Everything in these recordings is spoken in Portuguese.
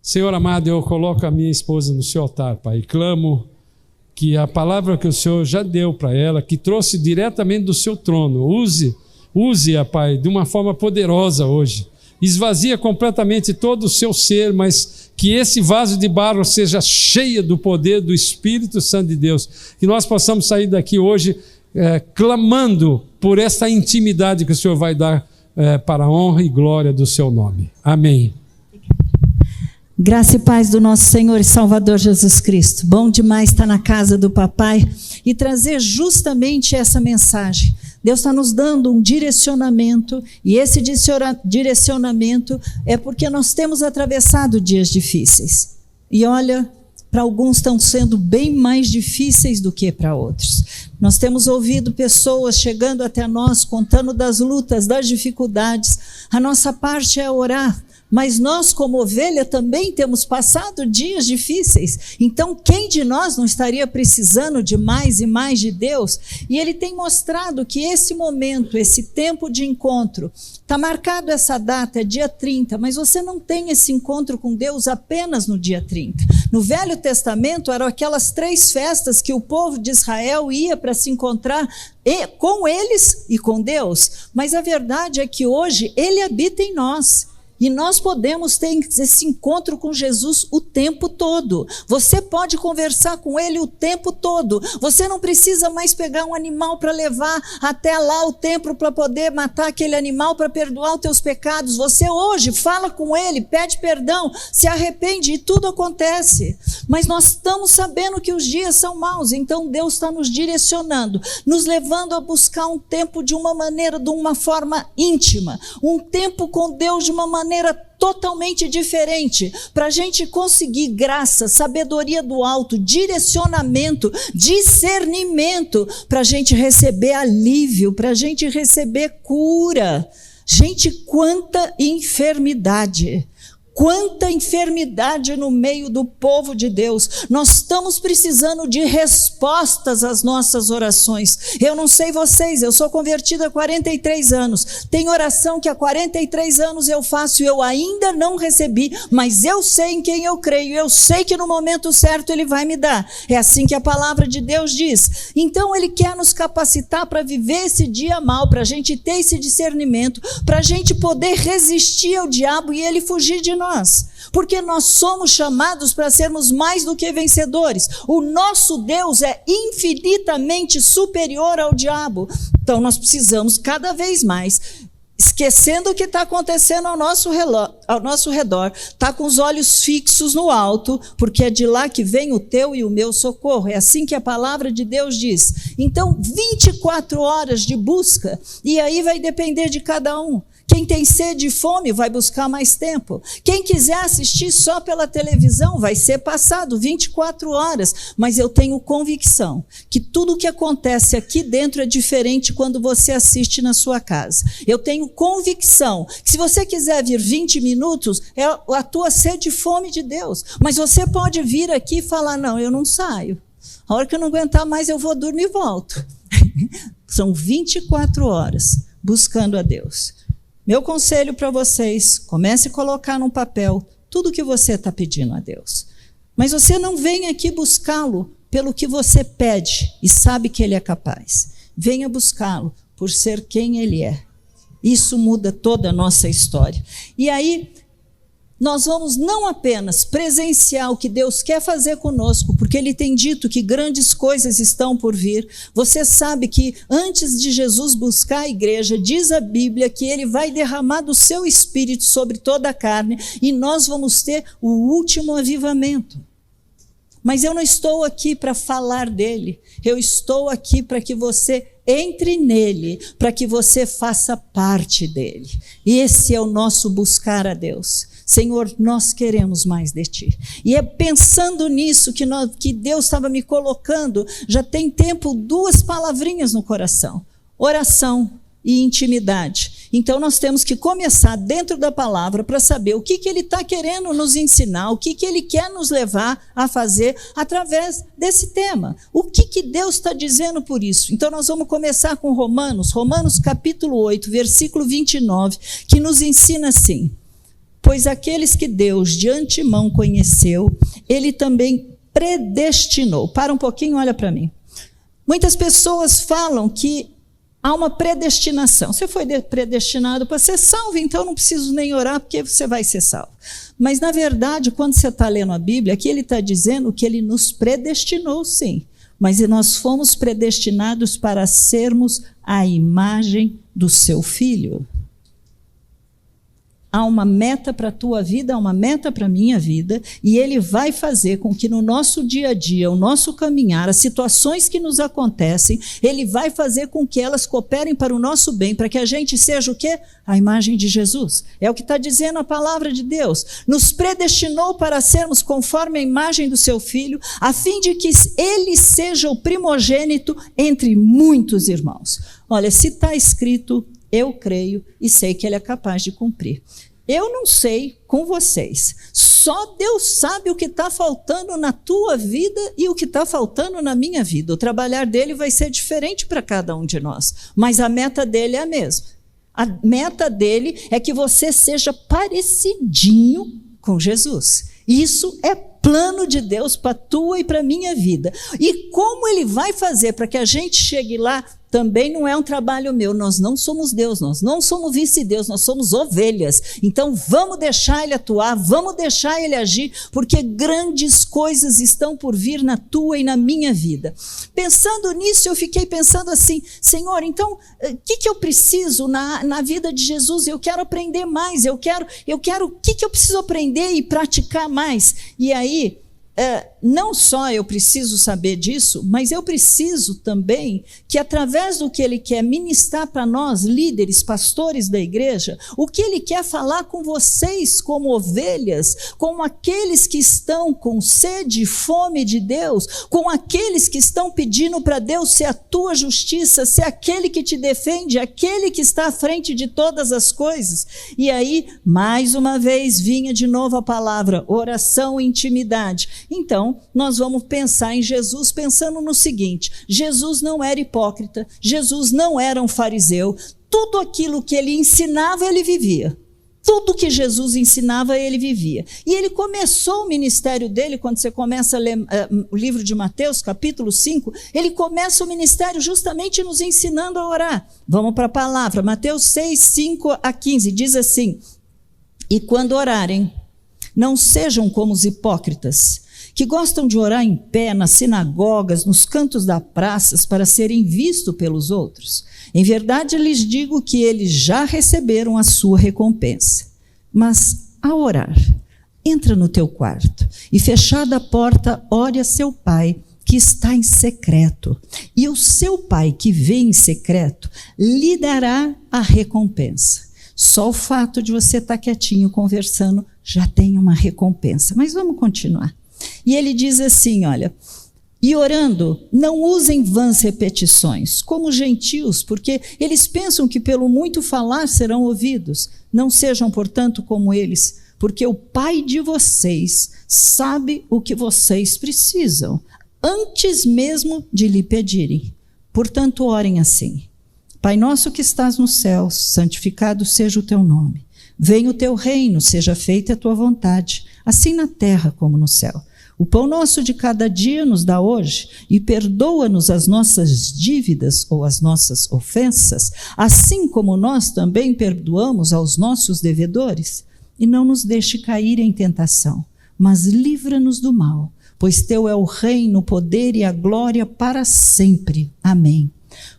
Senhor amado, eu coloco a minha esposa no seu altar, Pai, e clamo que a palavra que o Senhor já deu para ela, que trouxe diretamente do seu trono, use-a, Pai, de uma forma poderosa hoje. Esvazia completamente todo o seu ser, mas que esse vaso de barro seja cheio do poder do Espírito Santo de Deus. Que nós possamos sair daqui hoje clamando por essa intimidade que o Senhor vai dar para a honra e glória do seu nome. Amém. Graça e paz do nosso Senhor e Salvador Jesus Cristo. Bom demais estar na casa do papai e trazer justamente essa mensagem. Deus está nos dando um direcionamento, e esse direcionamento é porque nós temos atravessado dias difíceis. E olha, para alguns estão sendo bem mais difíceis do que para outros. Nós temos ouvido pessoas chegando até nós, contando das lutas, das dificuldades. A nossa parte é orar. Mas nós, como ovelha, também temos passado dias difíceis. Então, quem de nós não estaria precisando de mais e mais de Deus? E Ele tem mostrado que esse momento, esse tempo de encontro, está marcado essa data, é dia 30, mas você não tem esse encontro com Deus apenas no dia 30. No Velho Testamento, eram aquelas 3 festas que o povo de Israel ia para se encontrar com eles e com Deus. Mas a verdade é que hoje Ele habita em nós. E nós podemos ter esse encontro com Jesus o tempo todo. Você pode conversar com Ele o tempo todo. Você não precisa mais pegar um animal para levar até lá o templo para poder matar aquele animal para perdoar os teus pecados. Você hoje fala com Ele, pede perdão, se arrepende e tudo acontece. Mas nós estamos sabendo que os dias são maus, então Deus está nos direcionando, nos levando a buscar um tempo de uma maneira, de uma forma íntima, um tempo com Deus de uma maneira totalmente diferente, para a gente conseguir graça, sabedoria do alto, direcionamento, discernimento, para a gente receber alívio, para a gente receber cura. Gente, quanta enfermidade no meio do povo de Deus. Nós estamos precisando de respostas às nossas orações. Eu não sei vocês, eu sou convertida há 43 anos. Tem oração que há 43 anos eu faço e eu ainda não recebi, mas eu sei em quem eu creio, eu sei que no momento certo Ele vai me dar. É assim que a palavra de Deus diz. Então Ele quer nos capacitar para viver esse dia mal, para a gente ter esse discernimento, para a gente poder resistir ao diabo e ele fugir de nós. Porque nós somos chamados para sermos mais do que vencedores. O nosso Deus é infinitamente superior ao diabo. Então nós precisamos cada vez mais, esquecendo o que está acontecendo ao nosso redor, está com os olhos fixos no alto, porque é de lá que vem o teu e o meu socorro. É assim que a palavra de Deus diz. Então 24 horas de busca, e aí vai depender de cada um. Quem tem sede e fome vai buscar mais tempo. Quem quiser assistir só pela televisão vai ser passado 24 horas. Mas eu tenho convicção que tudo o que acontece aqui dentro é diferente quando você assiste na sua casa. Eu tenho convicção que se você quiser vir 20 minutos, é a tua sede e fome de Deus. Mas você pode vir aqui e falar, não, eu não saio. A hora que eu não aguentar mais, eu vou dormir e volto. São 24 horas buscando a Deus. Meu conselho para vocês, comece a colocar num papel tudo o que você está pedindo a Deus. Mas você não vem aqui buscá-lo pelo que você pede e sabe que Ele é capaz. Venha buscá-lo por ser quem Ele é. Isso muda toda a nossa história. E aí, nós vamos não apenas presenciar o que Deus quer fazer conosco, porque Ele tem dito que grandes coisas estão por vir. Você sabe que antes de Jesus buscar a igreja, diz a Bíblia que Ele vai derramar do seu Espírito sobre toda a carne e nós vamos ter o último avivamento. Mas eu não estou aqui para falar dele, eu estou aqui para que você entre nele, para que você faça parte dele. E esse é o nosso buscar a Deus. Senhor, nós queremos mais de Ti. E é pensando nisso que Deus estava me colocando, já tem tempo, 2 palavrinhas no coração: oração e intimidade. Então nós temos que começar dentro da palavra para saber o que Ele está querendo nos ensinar, o que Ele quer nos levar a fazer através desse tema. O que Deus está dizendo por isso? Então nós vamos começar com Romanos capítulo 8, versículo 29, que nos ensina assim: Pois aqueles que Deus de antemão conheceu, ele também predestinou. Para um pouquinho, olha para mim. Muitas pessoas falam que há uma predestinação. Você foi predestinado para ser salvo, então não preciso nem orar, porque você vai ser salvo. Mas, na verdade, quando você está lendo a Bíblia, aqui ele está dizendo que ele nos predestinou, sim. Mas nós fomos predestinados para sermos a imagem do seu Filho. Há uma meta para a tua vida, há uma meta para a minha vida, e ele vai fazer com que no nosso dia a dia, o nosso caminhar, as situações que nos acontecem, ele vai fazer com que elas cooperem para o nosso bem, para que a gente seja o quê? A imagem de Jesus. É o que está dizendo a palavra de Deus. Nos predestinou para sermos conforme a imagem do seu Filho, a fim de que ele seja o primogênito entre muitos irmãos. Olha, se está escrito, eu creio e sei que ele é capaz de cumprir. Eu não sei com vocês, só Deus sabe o que está faltando na tua vida e o que está faltando na minha vida. O trabalhar dele vai ser diferente para cada um de nós, mas a meta dele é a mesma. A meta dele é que você seja parecidinho com Jesus. Isso é plano de Deus para a tua e para a minha vida. E como ele vai fazer para que a gente chegue lá, também não é um trabalho meu. Nós não somos Deus, nós não somos vice-Deus, nós somos ovelhas. Então vamos deixar ele atuar, vamos deixar ele agir, porque grandes coisas estão por vir na tua e na minha vida. Pensando nisso, eu fiquei pensando assim, Senhor, então o que eu preciso na vida de Jesus? Eu quero aprender mais, o que eu preciso aprender e praticar mais? E aí, não só eu preciso saber disso, mas eu preciso também que através do que ele quer ministrar para nós, líderes, pastores da igreja, o que ele quer falar com vocês como ovelhas, com aqueles que estão com sede e fome de Deus, com aqueles que estão pedindo para Deus ser a tua justiça, ser aquele que te defende, aquele que está à frente de todas as coisas. E aí, mais uma vez, vinha de novo a palavra oração e intimidade. Então, nós vamos pensar em Jesus pensando no seguinte: Jesus não era hipócrita, Jesus não era um fariseu, tudo aquilo que ele ensinava, ele vivia. Tudo que Jesus ensinava, ele vivia. E ele começou o ministério dele, quando você começa a ler o livro de Mateus, capítulo 5, ele começa o ministério justamente nos ensinando a orar. Vamos para a palavra, Mateus 6, 5 a 15, diz assim: e quando orarem, não sejam como os hipócritas, que gostam de orar em pé nas sinagogas, nos cantos das praças, para serem vistos pelos outros. Em verdade, lhes digo que eles já receberam a sua recompensa. Mas, ao orar, entra no teu quarto e, fechada a porta, ore a seu pai, que está em secreto. E o seu pai, que vê em secreto, lhe dará a recompensa. Só o fato de você estar quietinho conversando já tem uma recompensa. Mas vamos continuar. E ele diz assim, olha: e orando, não usem vãs repetições, como gentios, porque eles pensam que pelo muito falar serão ouvidos. Não sejam, portanto, como eles, porque o Pai de vocês sabe o que vocês precisam, antes mesmo de lhe pedirem. Portanto, orem assim: Pai nosso que estás nos céus, santificado seja o teu nome. Venha o teu reino, seja feita a tua vontade, assim na terra como no céu. O pão nosso de cada dia nos dá hoje, e perdoa-nos as nossas dívidas ou as nossas ofensas, assim como nós também perdoamos aos nossos devedores. E não nos deixe cair em tentação, mas livra-nos do mal, pois teu é o reino, o poder e a glória para sempre. Amém.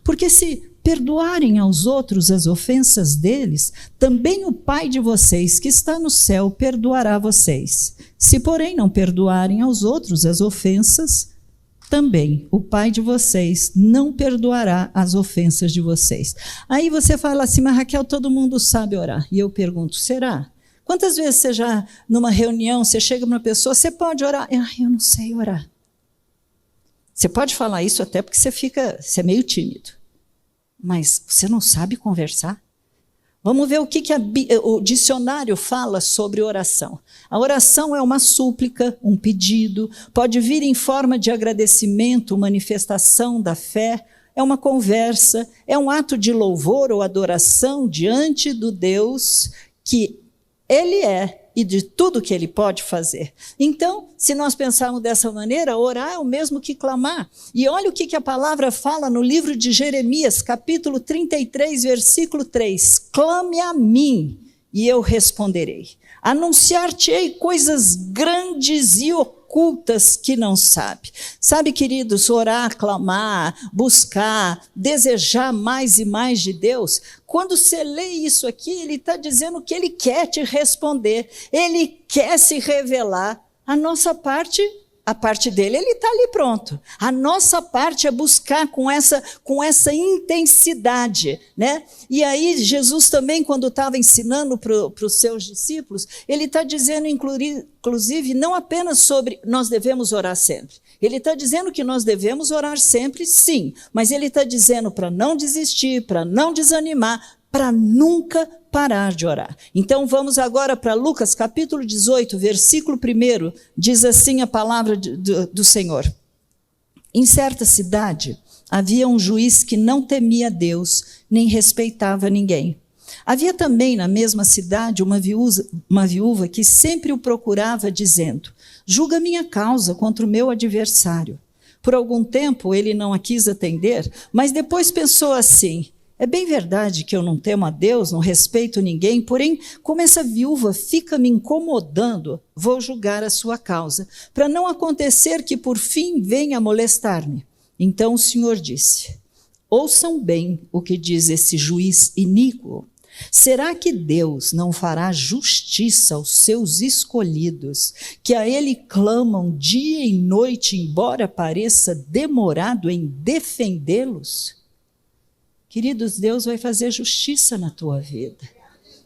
Porque se perdoarem aos outros as ofensas deles, também o Pai de vocês que está no céu perdoará vocês. Se, porém, não perdoarem aos outros as ofensas, também o Pai de vocês não perdoará as ofensas de vocês. Aí você fala assim: mas Raquel, todo mundo sabe orar. E eu pergunto: será? Quantas vezes você já, numa reunião, você chega para uma pessoa: você pode orar? Eu não sei orar. Você pode falar isso até porque você é meio tímido. Mas você não sabe conversar? Vamos ver o que o dicionário fala sobre oração. A oração é uma súplica, um pedido, pode vir em forma de agradecimento, manifestação da fé, é uma conversa, é um ato de louvor ou adoração diante do Deus que Ele é e de tudo que Ele pode fazer. Então, se nós pensarmos dessa maneira, orar é o mesmo que clamar. E olha o que a palavra fala no livro de Jeremias, capítulo 33, versículo 3. Clame a mim e eu responderei. Anunciar-te-ei coisas grandes e ocultas que não sabe. Sabe, queridos, orar, clamar, buscar, desejar mais e mais de Deus, quando você lê isso aqui, ele está dizendo que Ele quer te responder, Ele quer se revelar. A nossa parte, a parte dele, Ele está ali pronto. A nossa parte é buscar com essa intensidade, né? E aí Jesus também, quando estava ensinando para os seus discípulos, Ele está dizendo, inclusive, não apenas sobre nós devemos orar sempre. Ele está dizendo que nós devemos orar sempre, sim, mas Ele está dizendo para não desistir, para não desanimar, para nunca parar de orar. Então vamos agora para Lucas capítulo 18, versículo 1, diz assim a palavra do Senhor. Em certa cidade havia um juiz que não temia Deus, nem respeitava ninguém. Havia também na mesma cidade uma viúva que sempre o procurava, dizendo: julga minha causa contra o meu adversário. Por algum tempo ele não a quis atender, mas depois pensou assim: é bem verdade que eu não temo a Deus, não respeito ninguém, porém, como essa viúva fica me incomodando, vou julgar a sua causa, para não acontecer que por fim venha molestar-me. Então o Senhor disse: ouçam bem o que diz esse juiz iníquo. Será que Deus não fará justiça aos seus escolhidos, que a Ele clamam dia e noite, embora pareça demorado em defendê-los? Queridos, Deus vai fazer justiça na tua vida.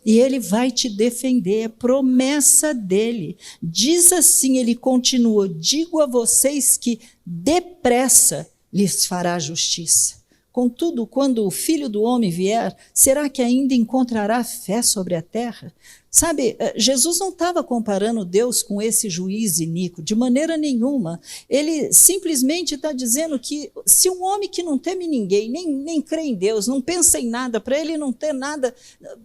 E Ele vai te defender, é promessa dEle. Diz assim, Ele continua: digo a vocês que depressa lhes fará justiça. Contudo, quando o Filho do Homem vier, será que ainda encontrará fé sobre a terra? Sabe, Jesus não estava comparando Deus com esse juiz iníquo, de maneira nenhuma. Ele simplesmente está dizendo que se um homem que não teme ninguém, nem crê em Deus, não pensa em nada, para ele não ter nada,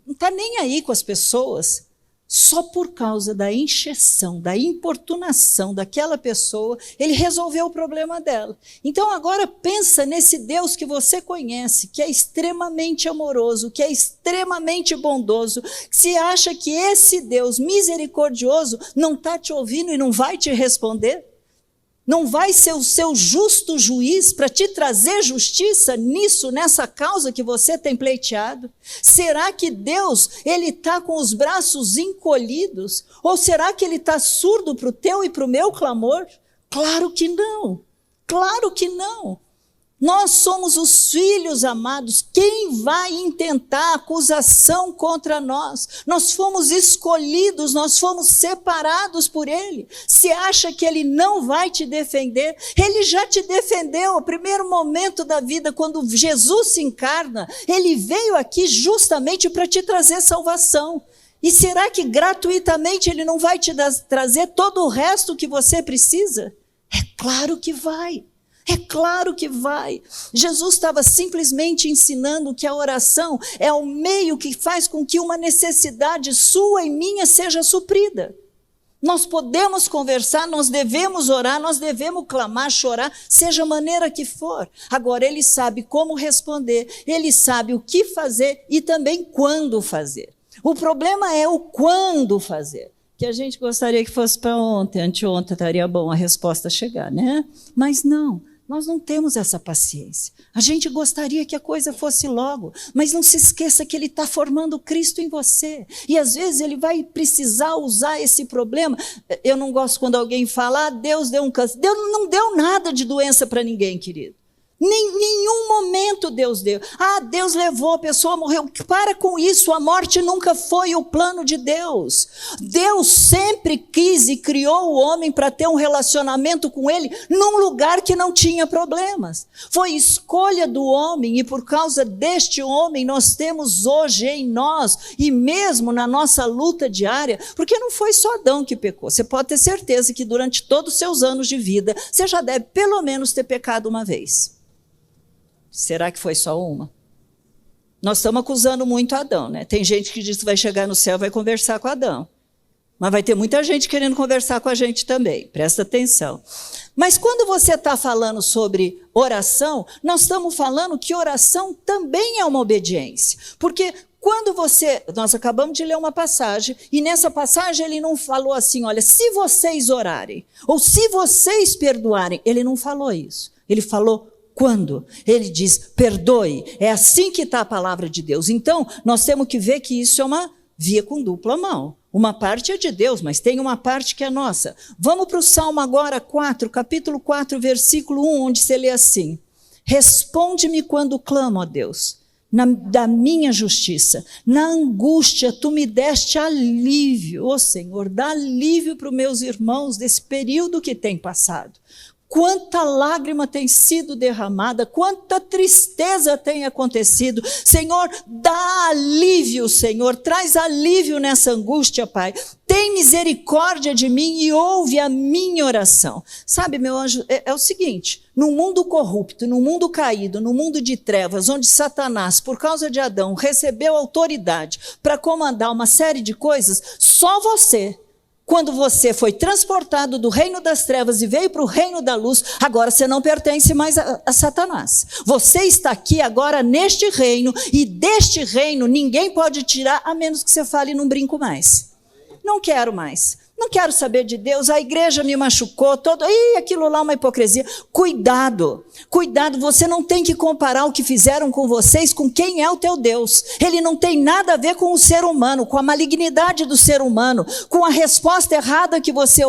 não está nem aí com as pessoas, só por causa da encheção, da importunação daquela pessoa, ele resolveu o problema dela. Então agora pensa nesse Deus que você conhece, que é extremamente amoroso, que é extremamente bondoso, que se acha que esse Deus misericordioso não está te ouvindo e não vai te responder? Não vai ser o seu justo juiz para te trazer justiça nessa causa que você tem pleiteado? Será que Deus, Ele está com os braços encolhidos? Ou será que Ele está surdo para o teu e para o meu clamor? Claro que não, claro que não. Nós somos os filhos amados. Quem vai intentar acusação contra nós? Nós fomos escolhidos, nós fomos separados por Ele. Se acha que Ele não vai te defender? Ele já te defendeu no primeiro momento da vida, quando Jesus se encarna. Ele veio aqui justamente para te trazer salvação. E será que gratuitamente Ele não vai te trazer todo o resto que você precisa? É claro que vai. É claro que vai. Jesus estava simplesmente ensinando que a oração é o meio que faz com que uma necessidade sua e minha seja suprida. Nós podemos conversar, nós devemos orar, nós devemos clamar, chorar, seja a maneira que for. Agora, Ele sabe como responder, Ele sabe o que fazer e também quando fazer. O problema é o quando fazer. Que a gente gostaria que fosse para ontem, anteontem estaria bom a resposta chegar, né? Mas não. Nós não temos essa paciência. A gente gostaria que a coisa fosse logo, mas não se esqueça que Ele está formando Cristo em você. E às vezes Ele vai precisar usar esse problema. Eu não gosto quando alguém fala: Deus deu um câncer. Deus não deu nada de doença para ninguém, querido. Nenhum momento Deus deu. Deus levou, a pessoa morreu. Para com isso, a morte nunca foi o plano de Deus. Deus sempre quis e criou o homem para ter um relacionamento com Ele num lugar que não tinha problemas. Foi escolha do homem, e por causa deste homem nós temos hoje em nós, e mesmo na nossa luta diária, porque não foi só Adão que pecou. Você pode ter certeza que durante todos os seus anos de vida, você já deve pelo menos ter pecado uma vez. Será que foi só uma? Nós estamos acusando muito Adão, né? Tem gente que diz que vai chegar no céu e vai conversar com Adão. Mas vai ter muita gente querendo conversar com a gente também, presta atenção. Mas quando você está falando sobre oração, nós estamos falando que oração também é uma obediência. Porque quando nós acabamos de ler uma passagem, e nessa passagem ele não falou assim, olha, se vocês orarem, ou se vocês perdoarem, ele não falou isso. Ele falou quando? Ele diz, perdoe, é assim que está a palavra de Deus. Então, nós temos que ver que isso é uma via com dupla mão. Uma parte é de Deus, mas tem uma parte que é nossa. Vamos para o Salmo agora 4, capítulo 4, versículo 1, onde se lê assim: responde-me quando clamo, ó Deus, da minha justiça. Na angústia, tu me deste alívio. Ó Senhor, dá alívio para os meus irmãos desse período que tem passado. Quanta lágrima tem sido derramada, quanta tristeza tem acontecido. Senhor, dá alívio, Senhor, traz alívio nessa angústia, Pai. Tem misericórdia de mim e ouve a minha oração. Sabe, meu anjo, é o seguinte, no mundo corrupto, no mundo caído, no mundo de trevas, onde Satanás, por causa de Adão, recebeu autoridade para comandar uma série de coisas, só você, quando você foi transportado do reino das trevas e veio para o reino da luz, agora você não pertence mais a Satanás. Você está aqui agora neste reino, e deste reino ninguém pode tirar, a menos que você fale num brinco mais. Não quero mais. Não quero saber de Deus, a igreja me machucou, aquilo lá é uma hipocrisia. Cuidado, você não tem que comparar o que fizeram com vocês com quem é o teu Deus. Ele não tem nada a ver com o ser humano, com a malignidade do ser humano, com a resposta errada que você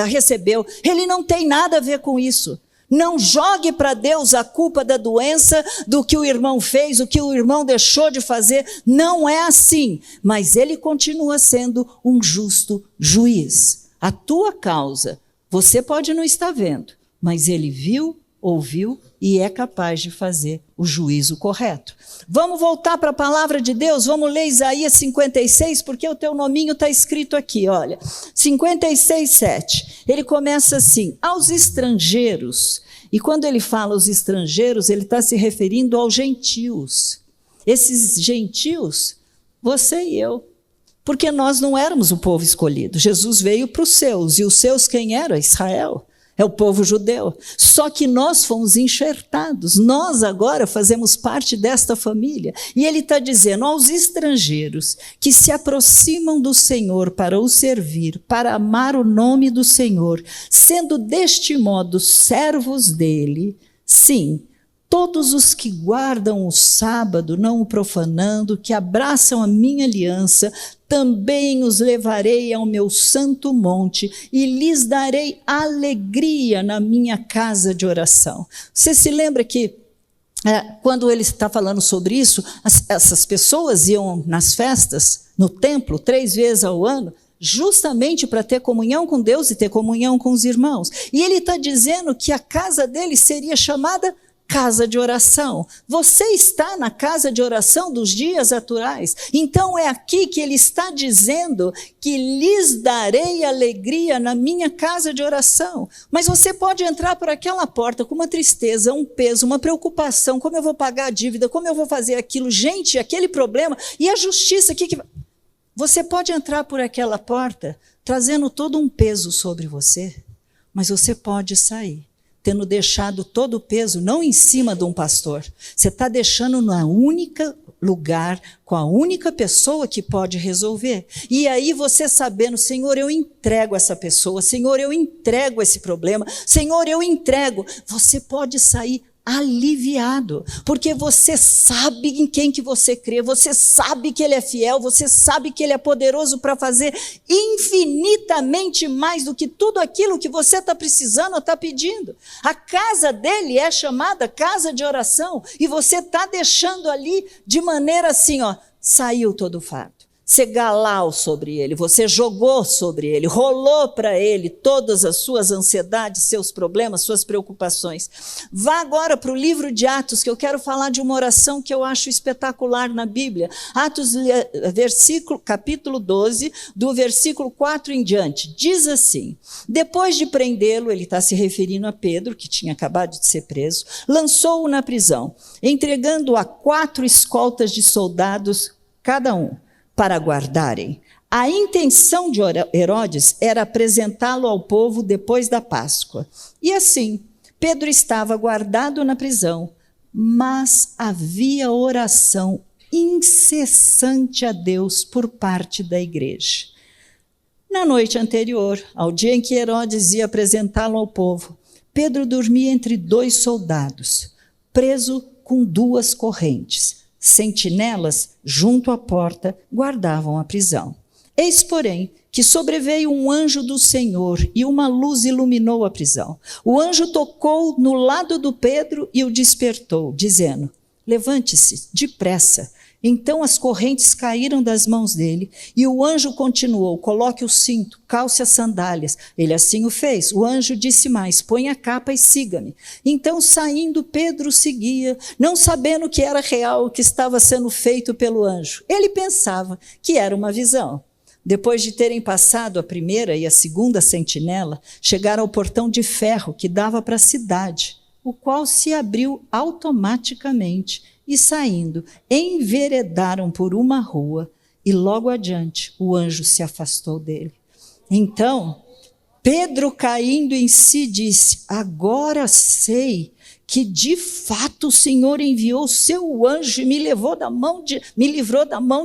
recebeu. Ele não tem nada a ver com isso. Não jogue para Deus a culpa da doença, do que o irmão fez, o que o irmão deixou de fazer. Não é assim. Mas ele continua sendo um justo juiz. A tua causa, você pode não estar vendo, mas ele viu, ouviu e é capaz de fazer o juízo correto. Vamos voltar para a palavra de Deus, vamos ler Isaías 56, porque o teu nominho está escrito aqui, olha, 56, 7. Ele começa assim, aos estrangeiros, e quando ele fala aos estrangeiros, ele está se referindo aos gentios. Esses gentios, você e eu, porque nós não éramos o povo escolhido. Jesus veio para os seus, e os seus quem era? Israel. É o povo judeu. Só que nós fomos enxertados. Nós agora fazemos parte desta família. E ele está dizendo aos estrangeiros que se aproximam do Senhor para o servir, para amar o nome do Senhor, sendo deste modo servos dele, sim, todos os que guardam o sábado, não o profanando, que abraçam a minha aliança, também os levarei ao meu santo monte e lhes darei alegria na minha casa de oração. Você se lembra que, quando ele está falando sobre isso, essas pessoas iam nas festas, no templo, 3 vezes ao ano, justamente para ter comunhão com Deus e ter comunhão com os irmãos. E ele está dizendo que a casa dele seria chamada casa de oração. Você está na casa de oração dos dias atuais. Então é aqui que ele está dizendo que lhes darei alegria na minha casa de oração. Mas você pode entrar por aquela porta com uma tristeza, um peso, uma preocupação, como eu vou pagar a dívida, como eu vou fazer aquilo, gente, aquele problema, e a justiça aqui que... Você pode entrar por aquela porta trazendo todo um peso sobre você, mas você pode sair tendo deixado todo o peso, não em cima de um pastor. Você está deixando no único lugar, com a única pessoa que pode resolver. E aí você sabendo, Senhor, eu entrego essa pessoa, Senhor, eu entrego esse problema, Senhor, eu entrego. Você pode sair aliviado, porque você sabe em quem que você crê, você sabe que Ele é fiel, você sabe que Ele é poderoso para fazer infinitamente mais do que tudo aquilo que você está precisando ou está pedindo. A casa dele é chamada casa de oração, e você está deixando ali de maneira assim, ó, saiu todo o fardo. galau sobre ele, você jogou sobre ele, rolou para ele todas as suas ansiedades, seus problemas, suas preocupações. Vá agora para o livro de Atos, que eu quero falar de uma oração que eu acho espetacular na Bíblia. Atos, capítulo 12, do versículo 4 em diante, diz assim: depois de prendê-lo, ele está se referindo a Pedro, que tinha acabado de ser preso, lançou-o na prisão, entregando-o a 4 escoltas de soldados cada um, para guardarem. A intenção de Herodes era apresentá-lo ao povo depois da Páscoa. E assim, Pedro estava guardado na prisão, mas havia oração incessante a Deus por parte da igreja. Na noite anterior, ao dia em que Herodes ia apresentá-lo ao povo, Pedro dormia entre 2 soldados, preso com 2 correntes. Sentinelas, junto à porta, guardavam a prisão. Eis, porém, que sobreveio um anjo do Senhor e uma luz iluminou a prisão. O anjo tocou no lado do Pedro e o despertou, dizendo: levante-se, depressa. Então as correntes caíram das mãos dele e o anjo continuou: coloque o cinto, calce as sandálias. Ele assim o fez. O anjo disse mais: põe a capa e siga-me. Então, saindo, Pedro seguia, não sabendo que era real o que estava sendo feito pelo anjo. Ele pensava que era uma visão. Depois de terem passado a primeira e a segunda sentinela, chegaram ao portão de ferro que dava para a cidade, o qual se abriu automaticamente. E saindo, enveredaram por uma rua, e logo adiante o anjo se afastou dele. Então, Pedro, caindo em si, disse: agora sei que de fato o Senhor enviou seu anjo e me livrou da mão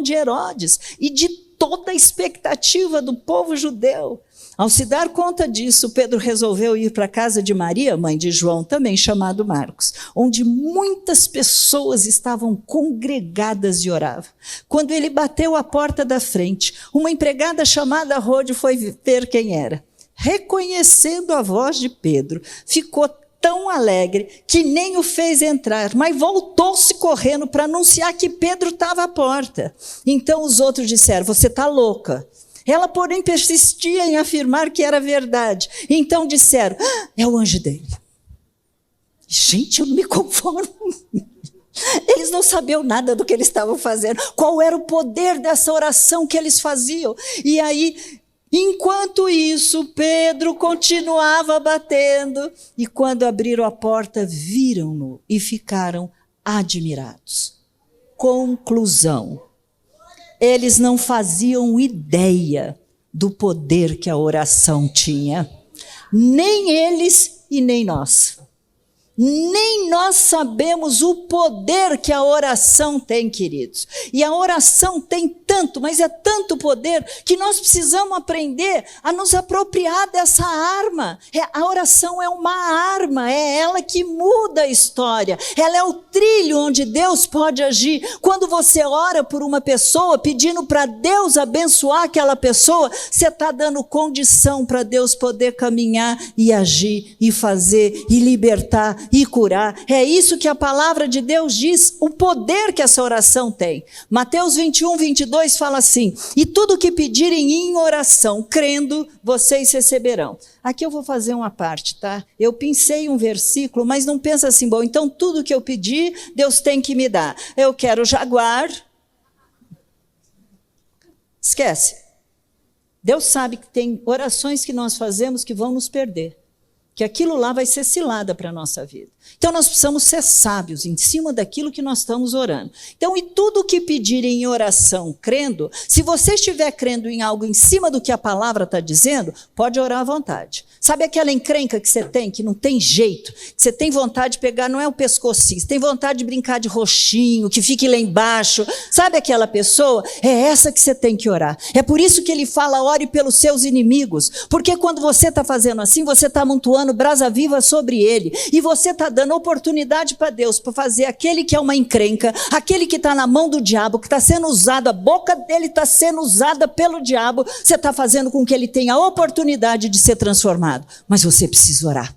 de Herodes e de toda a expectativa do povo judeu. Ao se dar conta disso, Pedro resolveu ir para a casa de Maria, mãe de João, também chamado Marcos, onde muitas pessoas estavam congregadas e oravam. Quando ele bateu à porta da frente, uma empregada chamada Rode foi ver quem era. Reconhecendo a voz de Pedro, ficou tão alegre que nem o fez entrar, mas voltou-se correndo para anunciar que Pedro estava à porta. Então os outros disseram: você está louca. Ela, porém, persistia em afirmar que era verdade. Então disseram: é o anjo dele. Gente, eu não me conformo. Eles não sabiam nada do que eles estavam fazendo. Qual era o poder dessa oração que eles faziam? E aí, enquanto isso, Pedro continuava batendo. E quando abriram a porta, viram-no e ficaram admirados. Conclusão: eles não faziam ideia do poder que a oração tinha. Nem eles e nem nós. Nem nós sabemos o poder que a oração tem, queridos. E a oração tem tanto, mas é tanto poder, que nós precisamos aprender a nos apropriar dessa arma. A oração é uma arma, é ela que muda a história. Ela é o trilho onde Deus pode agir. Quando você ora por uma pessoa, pedindo para Deus abençoar aquela pessoa, você está dando condição para Deus poder caminhar e agir, e fazer, e libertar, e curar. É isso que a palavra de Deus diz, o poder que essa oração tem. Mateus 21, 22 fala assim: e tudo que pedirem em oração, crendo, vocês receberão. Aqui eu vou fazer uma parte, tá? Eu pensei um versículo, mas não pensa assim: bom, então tudo que eu pedir, Deus tem que me dar. Eu quero jaguar. Esquece. Deus sabe que tem orações que nós fazemos que vão nos perder. Que aquilo lá vai ser cilada para a nossa vida. Então nós precisamos ser sábios em cima daquilo que nós estamos orando. Então, e tudo o que pedirem em oração, crendo, se você estiver crendo em algo em cima do que a palavra está dizendo, pode orar à vontade. Sabe aquela encrenca que você tem, que não tem jeito, que você tem vontade de pegar, não é o pescocinho, você tem vontade de brincar de roxinho, que fique lá embaixo, sabe aquela pessoa? É essa que você tem que orar. É por isso que ele fala: ore pelos seus inimigos, porque quando você está fazendo assim, você está amontoando brasa viva sobre ele, e você está dando oportunidade para Deus, para fazer aquele que é uma encrenca, aquele que está na mão do diabo, que está sendo usado, a boca dele está sendo usada pelo diabo, você está fazendo com que ele tenha a oportunidade de ser transformado. Mas você precisa orar.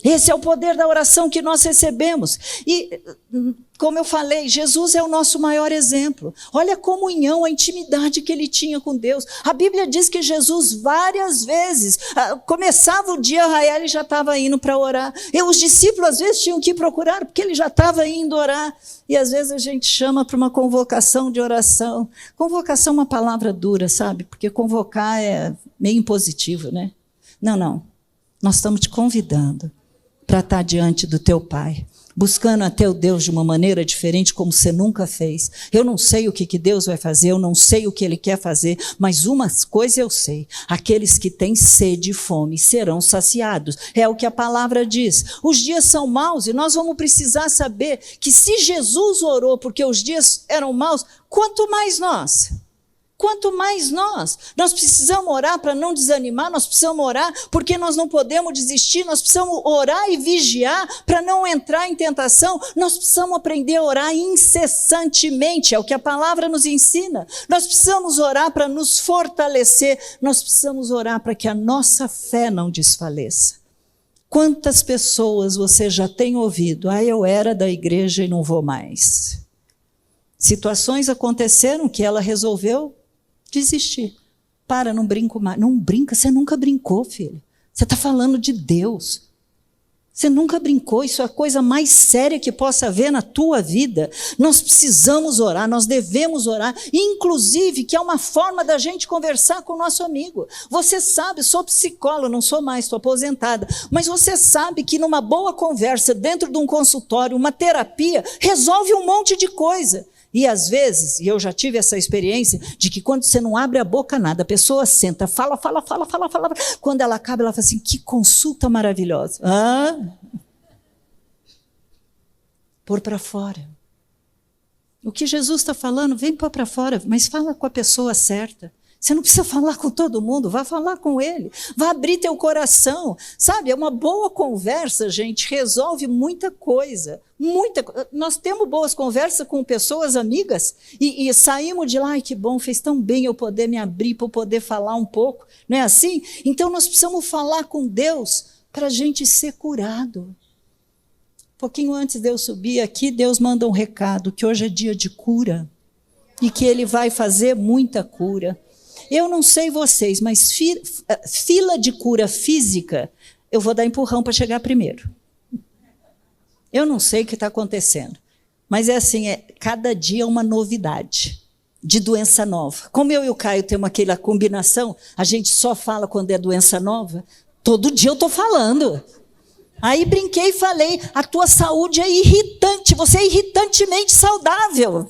Esse é o poder da oração que nós recebemos. E, como eu falei, Jesus é o nosso maior exemplo. Olha a comunhão, a intimidade que ele tinha com Deus. A Bíblia diz que Jesus várias vezes, começava o dia, Rael, ele já estava indo para orar. E os discípulos às vezes tinham que ir procurar, porque ele já estava indo orar. E às vezes a gente chama para uma convocação de oração. Convocação é uma palavra dura, sabe? Porque convocar é meio impositivo, né? Não. Nós estamos te convidando para estar diante do teu Pai, buscando a teu Deus de uma maneira diferente, como você nunca fez. Eu não sei o que Deus vai fazer, eu não sei o que Ele quer fazer, mas uma coisa eu sei: aqueles que têm sede e fome serão saciados. É o que a palavra diz. Os dias são maus e nós vamos precisar saber que se Jesus orou porque os dias eram maus, quanto mais nós. Quanto mais nós precisamos orar para não desanimar, nós precisamos orar porque nós não podemos desistir, nós precisamos orar e vigiar para não entrar em tentação, nós precisamos aprender a orar incessantemente, é o que a palavra nos ensina. Nós precisamos orar para nos fortalecer, nós precisamos orar para que a nossa fé não desfaleça. Quantas pessoas você já tem ouvido: eu era da igreja e não vou mais. Situações aconteceram que ela resolveu desistir. Não brinco mais. Não brinca, você nunca brincou, filho. Você está falando de Deus. Você nunca brincou, isso é a coisa mais séria que possa haver na tua vida. Nós precisamos orar, nós devemos orar, inclusive que é uma forma da gente conversar com o nosso amigo. Você sabe, sou psicóloga, não sou mais, estou aposentada, mas você sabe que numa boa conversa, dentro de um consultório, uma terapia, resolve um monte de coisa. E às vezes, e eu já tive essa experiência, de que quando você não abre a boca nada, a pessoa senta, fala. Quando ela acaba, ela fala assim: que consulta maravilhosa. Pôr para fora. O que Jesus está falando, vem pôr para fora, mas fala com a pessoa certa. Você não precisa falar com todo mundo, vá falar com ele, vá abrir teu coração. Sabe, é uma boa conversa, gente, resolve muita coisa. Nós temos boas conversas com pessoas amigas e saímos de lá: ai, que bom, fez tão bem eu poder me abrir para eu poder falar um pouco. Não é assim? Então nós precisamos falar com Deus para a gente ser curado. Um pouquinho antes de eu subir aqui, Deus manda um recado, que hoje é dia de cura e que Ele vai fazer muita cura. Eu não sei vocês, mas fila de cura física, eu vou dar empurrão para chegar primeiro. Eu não sei o que está acontecendo, mas é assim, cada dia uma novidade de doença nova. Como eu e o Caio temos aquela combinação, a gente só fala quando é doença nova, todo dia eu estou falando. Aí brinquei e falei: a tua saúde é irritante, você é irritantemente saudável.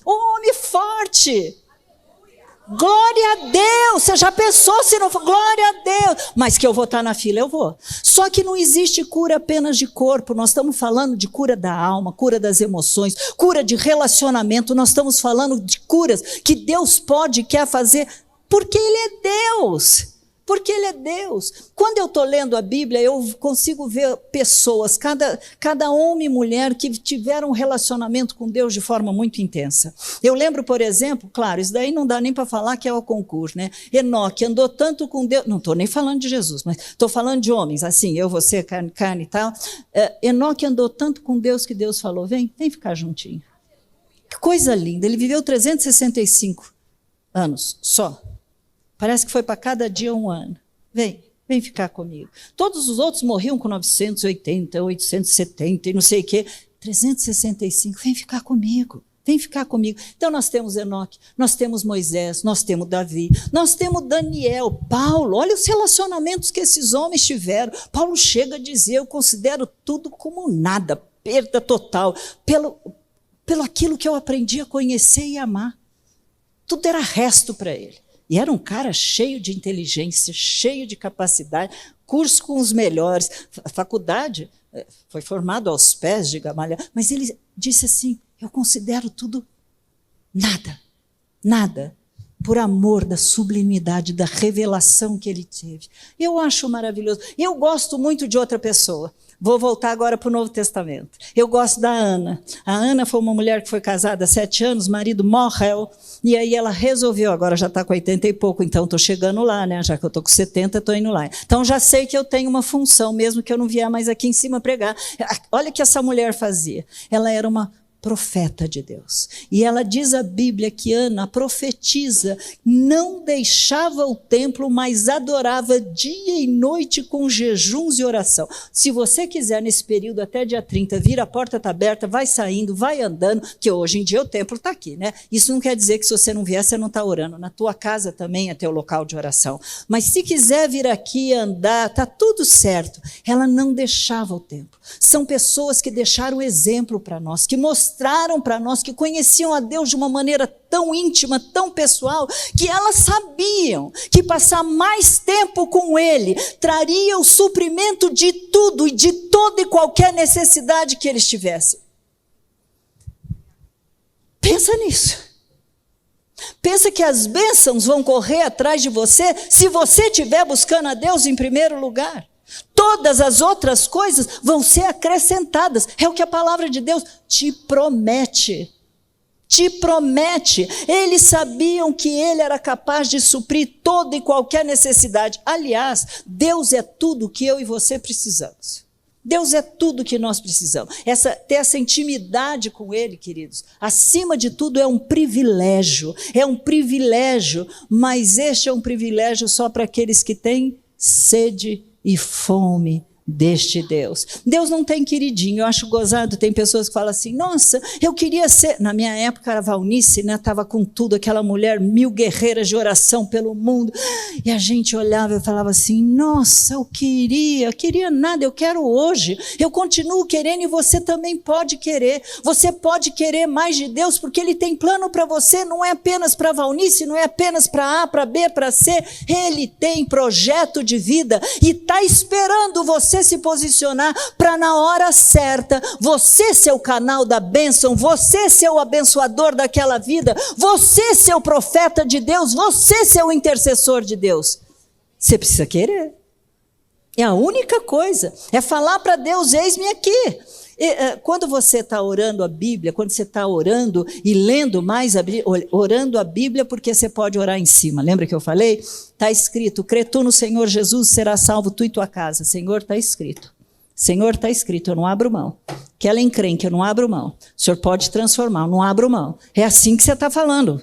Homem forte. Glória a Deus, você já pensou se não for? Glória a Deus, mas que eu vou estar na fila, eu vou. Só que não existe cura apenas de corpo, nós estamos falando de cura da alma, cura das emoções, cura de relacionamento, nós estamos falando de curas que Deus pode e quer fazer, porque Ele é Deus. Porque Ele é Deus. Quando eu estou lendo a Bíblia, eu consigo ver pessoas, cada homem e mulher que tiveram um relacionamento com Deus de forma muito intensa. Eu lembro, por exemplo, claro, isso daí não dá nem para falar que é o concurso, né? Enoque andou tanto com Deus, não estou nem falando de Jesus, mas estou falando de homens, assim, eu, você, carne e tal. Enoque andou tanto com Deus que Deus falou: vem ficar juntinho. Que coisa linda, ele viveu 365 anos só. Parece que foi para cada dia um ano. Vem ficar comigo. Todos os outros morriam com 980, 870 e não sei o quê. 365, vem ficar comigo. Vem ficar comigo. Então nós temos Enoque, nós temos Moisés, nós temos Davi, nós temos Daniel, Paulo. Olha os relacionamentos que esses homens tiveram. Paulo chega a dizer: eu considero tudo como nada, perda total, pelo aquilo que eu aprendi a conhecer e amar. Tudo era resto para ele. E era um cara cheio de inteligência, cheio de capacidade, curso com os melhores. A faculdade foi formado aos pés de Gamaliel, mas ele disse assim: eu considero tudo nada. por amor da sublimidade, da revelação que ele teve. Eu acho maravilhoso. Eu gosto muito de outra pessoa. Vou voltar agora para o Novo Testamento. Eu gosto da Ana. A Ana foi uma mulher que foi casada há 7 anos, o marido morreu, e aí ela resolveu, agora já está com 80 e pouco, então estou chegando lá, né? Já que eu estou com 70, estou indo lá. Então já sei que eu tenho uma função, mesmo que eu não vier mais aqui em cima pregar. Olha o que essa mulher fazia. Ela era uma profeta de Deus. E ela diz a Bíblia que Ana, a profetisa, não deixava o templo, mas adorava dia e noite com jejuns e oração. Se você quiser, nesse período até dia 30, vir, a porta está aberta, vai saindo, vai andando, que hoje em dia o templo está aqui, né? Isso não quer dizer que se você não vier, você não está orando. Na tua casa também é teu local de oração. Mas se quiser vir aqui andar, está tudo certo. Ela não deixava o templo. São pessoas que deixaram exemplo para nós, que mostraram para nós, que conheciam a Deus de uma maneira tão íntima, tão pessoal, que elas sabiam que passar mais tempo com Ele traria o suprimento de tudo e de toda e qualquer necessidade que eles tivessem. Pensa nisso. Pensa que as bênçãos vão correr atrás de você se você estiver buscando a Deus em primeiro lugar. Todas as outras coisas vão ser acrescentadas. É o que a palavra de Deus te promete. Te promete. Eles sabiam que Ele era capaz de suprir toda e qualquer necessidade. Aliás, Deus é tudo que eu e você precisamos. Deus é tudo que nós precisamos. Ter essa intimidade com Ele, queridos, acima de tudo é um privilégio. É um privilégio, mas este é um privilégio só para aqueles que têm sede e fome deste Deus. Deus não tem queridinho. Eu acho gozado, tem pessoas que falam assim, nossa, eu queria ser... Na minha época, a Valnice, né, estava com tudo, aquela mulher, 1000 guerreiras de oração pelo mundo, e a gente olhava e falava assim, nossa, eu queria nada, eu quero hoje, eu continuo querendo e você também pode querer. Você pode querer mais de Deus, porque Ele tem plano para você, não é apenas para a Valnice, não é apenas para A, para B, para C, Ele tem projeto de vida e está esperando você se posicionar para na hora certa, você ser o canal da bênção, você ser o abençoador daquela vida, você ser o profeta de Deus, você ser o intercessor de Deus. Você precisa querer. É a única coisa, é falar para Deus, eis-me aqui. Quando você está orando a Bíblia, quando você está orando e lendo mais, orando a Bíblia, porque você pode orar em cima. Lembra que eu falei? Está escrito, crê tu no Senhor Jesus, serás salvo tu e tua casa. Senhor, está escrito. Senhor, está escrito, eu não abro mão. Aquela encrenca, eu não abro mão. O Senhor pode transformar, eu não abro mão. É assim que você está falando.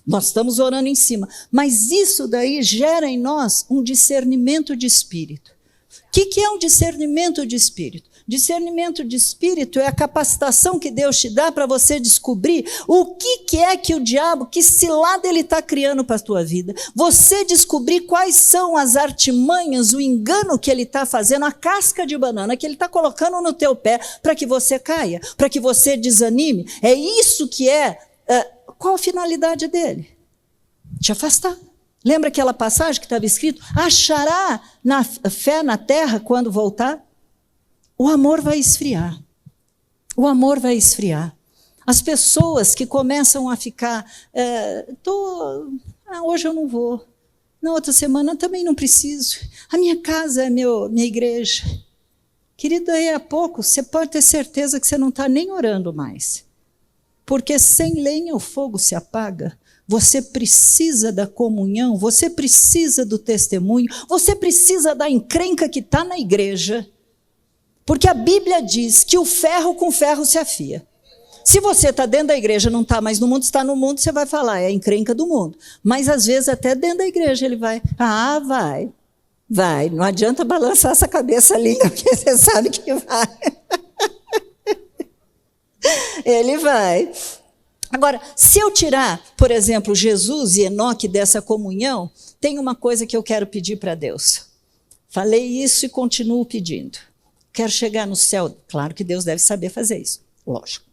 Nós estamos orando em cima. Mas isso daí gera em nós um discernimento de espírito. O que é um discernimento de espírito? Discernimento de espírito é a capacitação que Deus te dá para você descobrir o que é que o diabo, que cilada ele está criando para a tua vida. Você descobrir quais são as artimanhas, o engano que ele está fazendo, a casca de banana que ele está colocando no teu pé para que você caia, para que você desanime. É isso que qual a finalidade dele? Te afastar. Lembra aquela passagem que estava escrito? Achará na fé na terra quando voltar? O amor vai esfriar. O amor vai esfriar. As pessoas que começam a ficar, hoje eu não vou, na outra semana também não preciso, a minha casa é minha igreja. Querido, daí a pouco você pode ter certeza que você não está nem orando mais. Porque sem lenha o fogo se apaga. Você precisa da comunhão, você precisa do testemunho, você precisa da encrenca que está na igreja. Porque a Bíblia diz que o ferro com ferro se afia. Se você está dentro da igreja, não está mais no mundo, está no mundo, você vai falar, é a encrenca do mundo. Mas às vezes até dentro da igreja ele vai, vai. Não adianta balançar essa cabeça linda, porque você sabe que vai. Ele vai. Agora, se eu tirar, por exemplo, Jesus e Enoque dessa comunhão, tem uma coisa que eu quero pedir para Deus. Falei isso e continuo pedindo. Quero chegar no céu. Claro que Deus deve saber fazer isso. Lógico.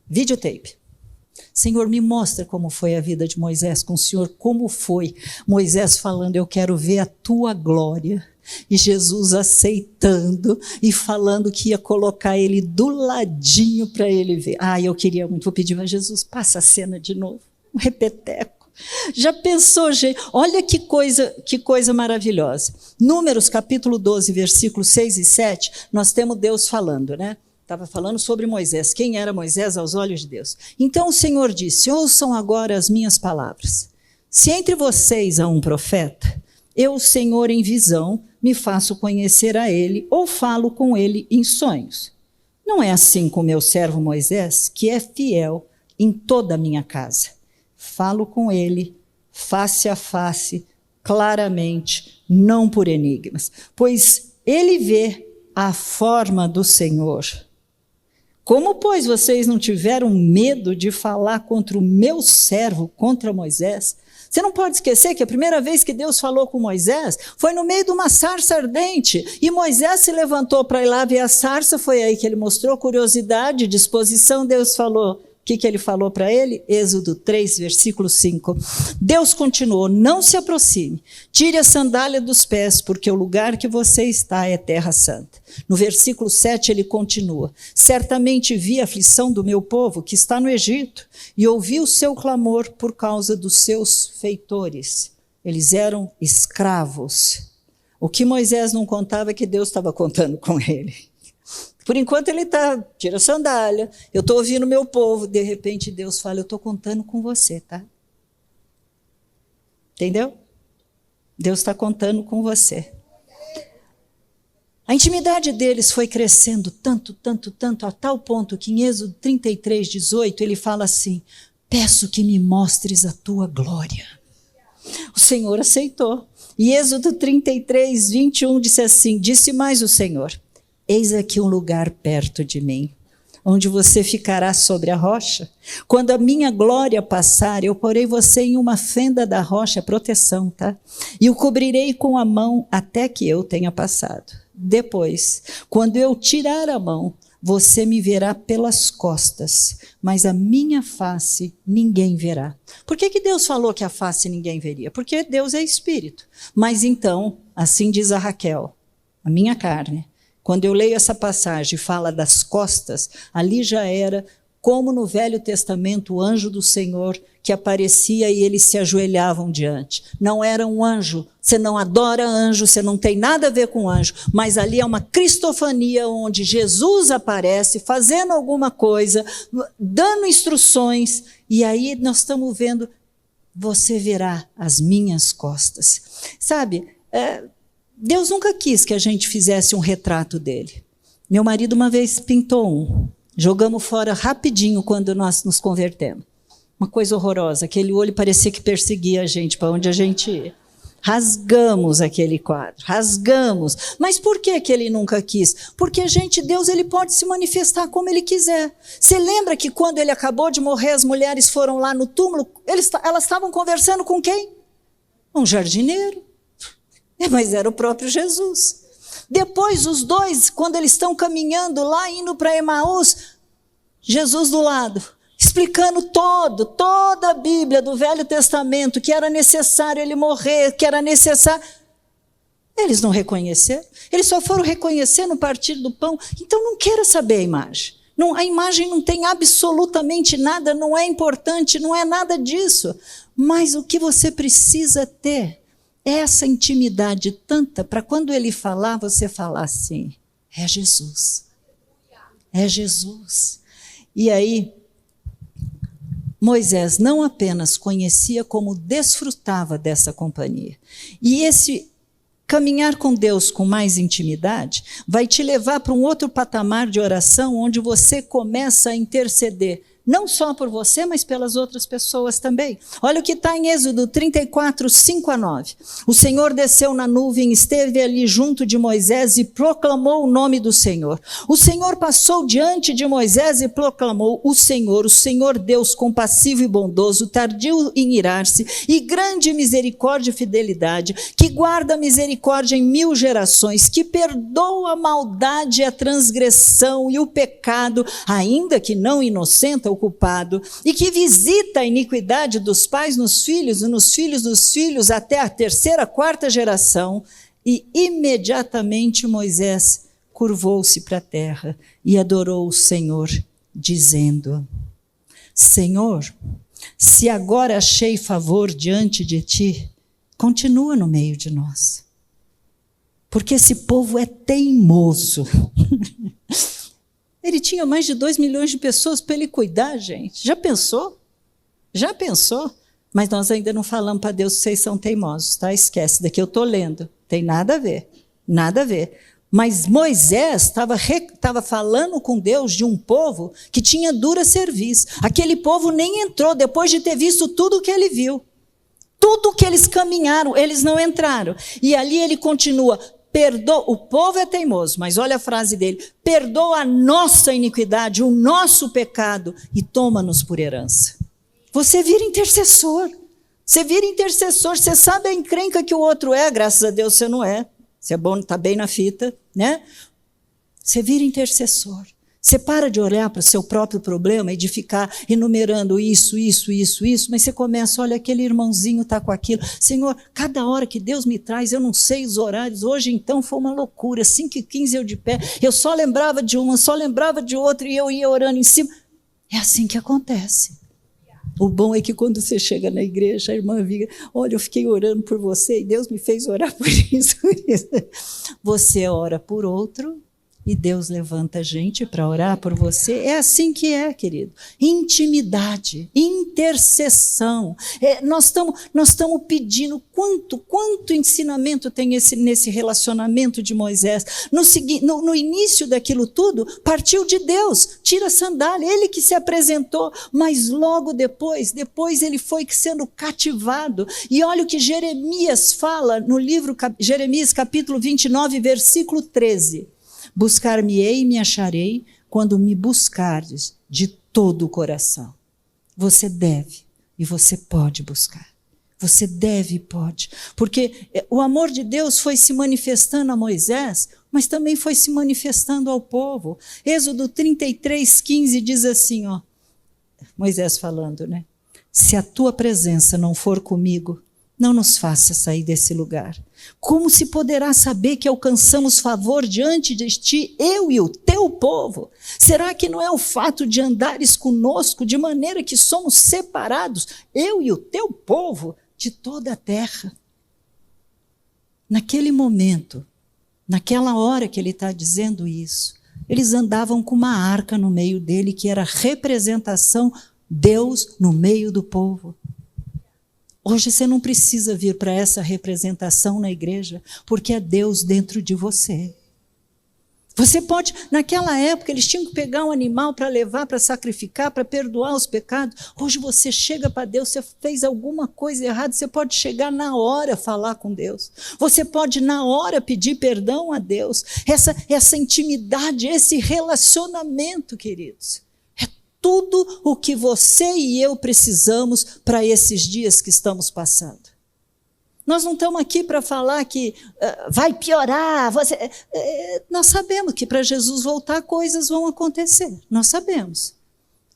Videotape. Senhor, me mostra como foi a vida de Moisés com o Senhor. Como foi Moisés falando, eu quero ver a tua glória. E Jesus aceitando e falando que ia colocar ele do ladinho para ele ver. Eu queria muito. Vou pedir a Jesus, passa a cena de novo. Um repeteco. Já pensou, gente? Olha que coisa maravilhosa. Números capítulo 12, versículos 6 e 7, nós temos Deus falando, né? Estava falando sobre Moisés. Quem era Moisés aos olhos de Deus? Então o Senhor disse: ouçam agora as minhas palavras. Se entre vocês há um profeta, eu, o Senhor, em visão, me faço conhecer a ele ou falo com ele em sonhos. Não é assim com meu servo Moisés, que é fiel em toda a minha casa. Falo com ele face a face, claramente, não por enigmas, pois ele vê a forma do Senhor. Como, pois, vocês não tiveram medo de falar contra o meu servo, contra Moisés? Você não pode esquecer que a primeira vez que Deus falou com Moisés foi no meio de uma sarça ardente. E Moisés se levantou para ir lá ver a sarça, foi aí que ele mostrou curiosidade, disposição. Deus falou. O que ele falou para ele? Êxodo 3, versículo 5. Deus continuou: não se aproxime, tire a sandália dos pés, porque o lugar que você está é terra santa. No versículo 7 ele continua: certamente vi a aflição do meu povo que está no Egito, e ouvi o seu clamor por causa dos seus feitores. Eles eram escravos. O que Moisés não contava é que Deus estava contando com ele. Por enquanto ele tira a sandália, eu estou ouvindo o meu povo, de repente Deus fala: eu estou contando com você, tá? Entendeu? Deus está contando com você. A intimidade deles foi crescendo tanto, a tal ponto que em Êxodo 33, 18, ele fala assim: peço que me mostres a tua glória. O Senhor aceitou. E Êxodo 33, 21 disse assim: disse mais o Senhor: eis aqui um lugar perto de mim, onde você ficará sobre a rocha. Quando a minha glória passar, eu porei você em uma fenda da rocha, proteção, tá? E o cobrirei com a mão até que eu tenha passado. Depois, quando eu tirar a mão, você me verá pelas costas, mas a minha face ninguém verá. Por que Deus falou que a face ninguém veria? Porque Deus é espírito. Mas então, assim diz a Raquel, a minha carne. Quando eu leio essa passagem e fala das costas, ali já era como no Velho Testamento o anjo do Senhor que aparecia e eles se ajoelhavam diante. Não era um anjo, você não adora anjo, você não tem nada a ver com anjo, mas ali é uma cristofania onde Jesus aparece fazendo alguma coisa, dando instruções, e aí nós estamos vendo: você verá as minhas costas. Sabe, Deus nunca quis que a gente fizesse um retrato dele. Meu marido uma vez pintou um. Jogamos fora rapidinho quando nós nos convertemos. Uma coisa horrorosa. Aquele olho parecia que perseguia a gente para onde a gente ia. Rasgamos aquele quadro. Rasgamos. Mas por que ele nunca quis? Porque, gente, Deus ele pode se manifestar como ele quiser. Você lembra que quando ele acabou de morrer, as mulheres foram lá no túmulo? Elas estavam conversando com quem? Um jardineiro. Mas era o próprio Jesus. Depois, os dois, quando eles estão caminhando lá, indo para Emaús, Jesus do lado, explicando toda a Bíblia do Velho Testamento, que era necessário ele morrer, que era necessário. Eles não reconheceram. Eles só foram reconhecer no partir do pão. Então não queira saber a imagem. Não, a imagem não tem absolutamente nada, não é importante, não é nada disso. Mas o que você precisa ter essa intimidade tanta para quando ele falar, você falar assim: é Jesus. É Jesus. E aí, Moisés não apenas conhecia, como desfrutava dessa companhia. E esse caminhar com Deus com mais intimidade vai te levar para um outro patamar de oração, onde você começa a interceder, não só por você, mas pelas outras pessoas também. Olha o que está em Êxodo 34, 5 a 9. O Senhor desceu na nuvem, esteve ali junto de Moisés e proclamou o nome do Senhor. O Senhor passou diante de Moisés e proclamou: o Senhor Deus compassivo e bondoso, tardio em irar-se, e grande misericórdia e fidelidade, que guarda misericórdia em 1000 gerações, que perdoa a maldade, a transgressão e o pecado, ainda que não inocenta o culpado, e que visita a iniquidade dos pais nos filhos e nos filhos dos filhos até a 3ª, 4ª geração. E imediatamente Moisés curvou-se para a terra e adorou o Senhor, dizendo: Senhor, Se agora achei favor diante de ti, continua no meio de nós. Porque esse povo é teimoso. Ele tinha mais de 2 milhões de pessoas para ele cuidar, gente. Já pensou? Já pensou? Mas nós ainda não falamos para Deus que vocês são teimosos, tá? Esquece, daqui eu estou lendo. Tem nada a ver, nada a ver. Mas Moisés estava falando com Deus de um povo que tinha dura cerviz. Aquele povo nem entrou, depois de ter visto tudo o que ele viu. Tudo que eles caminharam, eles não entraram. E ali ele continua, o povo é teimoso, mas olha a frase dele, perdoa a nossa iniquidade, o nosso pecado e toma-nos por herança. Você vira intercessor, você sabe a encrenca que o outro é, graças a Deus você não é. Você é bom, está bem na fita, né? Você vira intercessor. Você para de olhar para o seu próprio problema e de ficar enumerando isso, mas você começa, olha, aquele irmãozinho está com aquilo. Senhor, cada hora que Deus me traz, eu não sei os horários, hoje então foi uma loucura, 5h15 eu de pé, eu só lembrava de uma, só lembrava de outra e eu ia orando em cima. É assim que acontece. O bom é que quando você chega na igreja, a irmã diga, olha, eu fiquei orando por você e Deus me fez orar por isso. Você ora por outro e Deus levanta gente para orar por você. É assim que é, querido. Intimidade, intercessão. Nós estamos pedindo quanto ensinamento tem nesse relacionamento de Moisés. No início daquilo tudo, partiu de Deus, tira a sandália, ele que se apresentou, mas logo depois ele foi sendo cativado. E olha o que Jeremias fala no livro Jeremias capítulo 29, versículo 13. Buscar-me-ei e me acharei quando me buscardes de todo o coração. Você deve e você pode buscar. Você deve e pode. Porque o amor de Deus foi se manifestando a Moisés, mas também foi se manifestando ao povo. Êxodo 33:15 diz assim, ó, Moisés falando, né? Se a tua presença não for comigo, não nos faça sair desse lugar. Como se poderá saber que alcançamos favor diante de ti, eu e o teu povo? Será que não é o fato de andares conosco, de maneira que somos separados, eu e o teu povo, de toda a terra? Naquele momento, naquela hora que ele está dizendo isso, eles andavam com uma arca no meio dele, que era a representação Deus no meio do povo. Hoje você não precisa vir para essa representação na igreja, porque é Deus dentro de você. Você pode, naquela época, eles tinham que pegar um animal para levar, para sacrificar, para perdoar os pecados. Hoje você chega para Deus, você fez alguma coisa errada, você pode chegar na hora falar com Deus. Você pode na hora pedir perdão a Deus. Essa intimidade, esse relacionamento, queridos. Tudo o que você e eu precisamos para esses dias que estamos passando. Nós não estamos aqui para falar que vai piorar. Nós sabemos que para Jesus voltar coisas vão acontecer. Nós sabemos.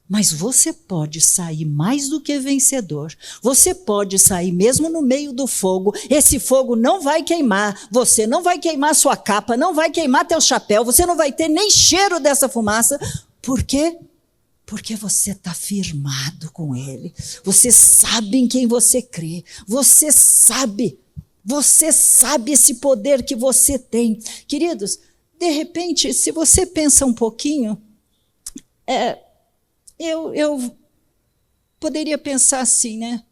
Mas você pode sair mais do que vencedor. Você pode sair mesmo no meio do fogo. Esse fogo não vai queimar. Você não vai queimar sua capa, não vai queimar teu chapéu. Você não vai ter nem cheiro dessa fumaça. Por quê? Porque você está firmado com Ele. Você sabe em quem você crê. Você sabe esse poder que você tem. Queridos, de repente, se você pensa um pouquinho, eu poderia pensar assim, né?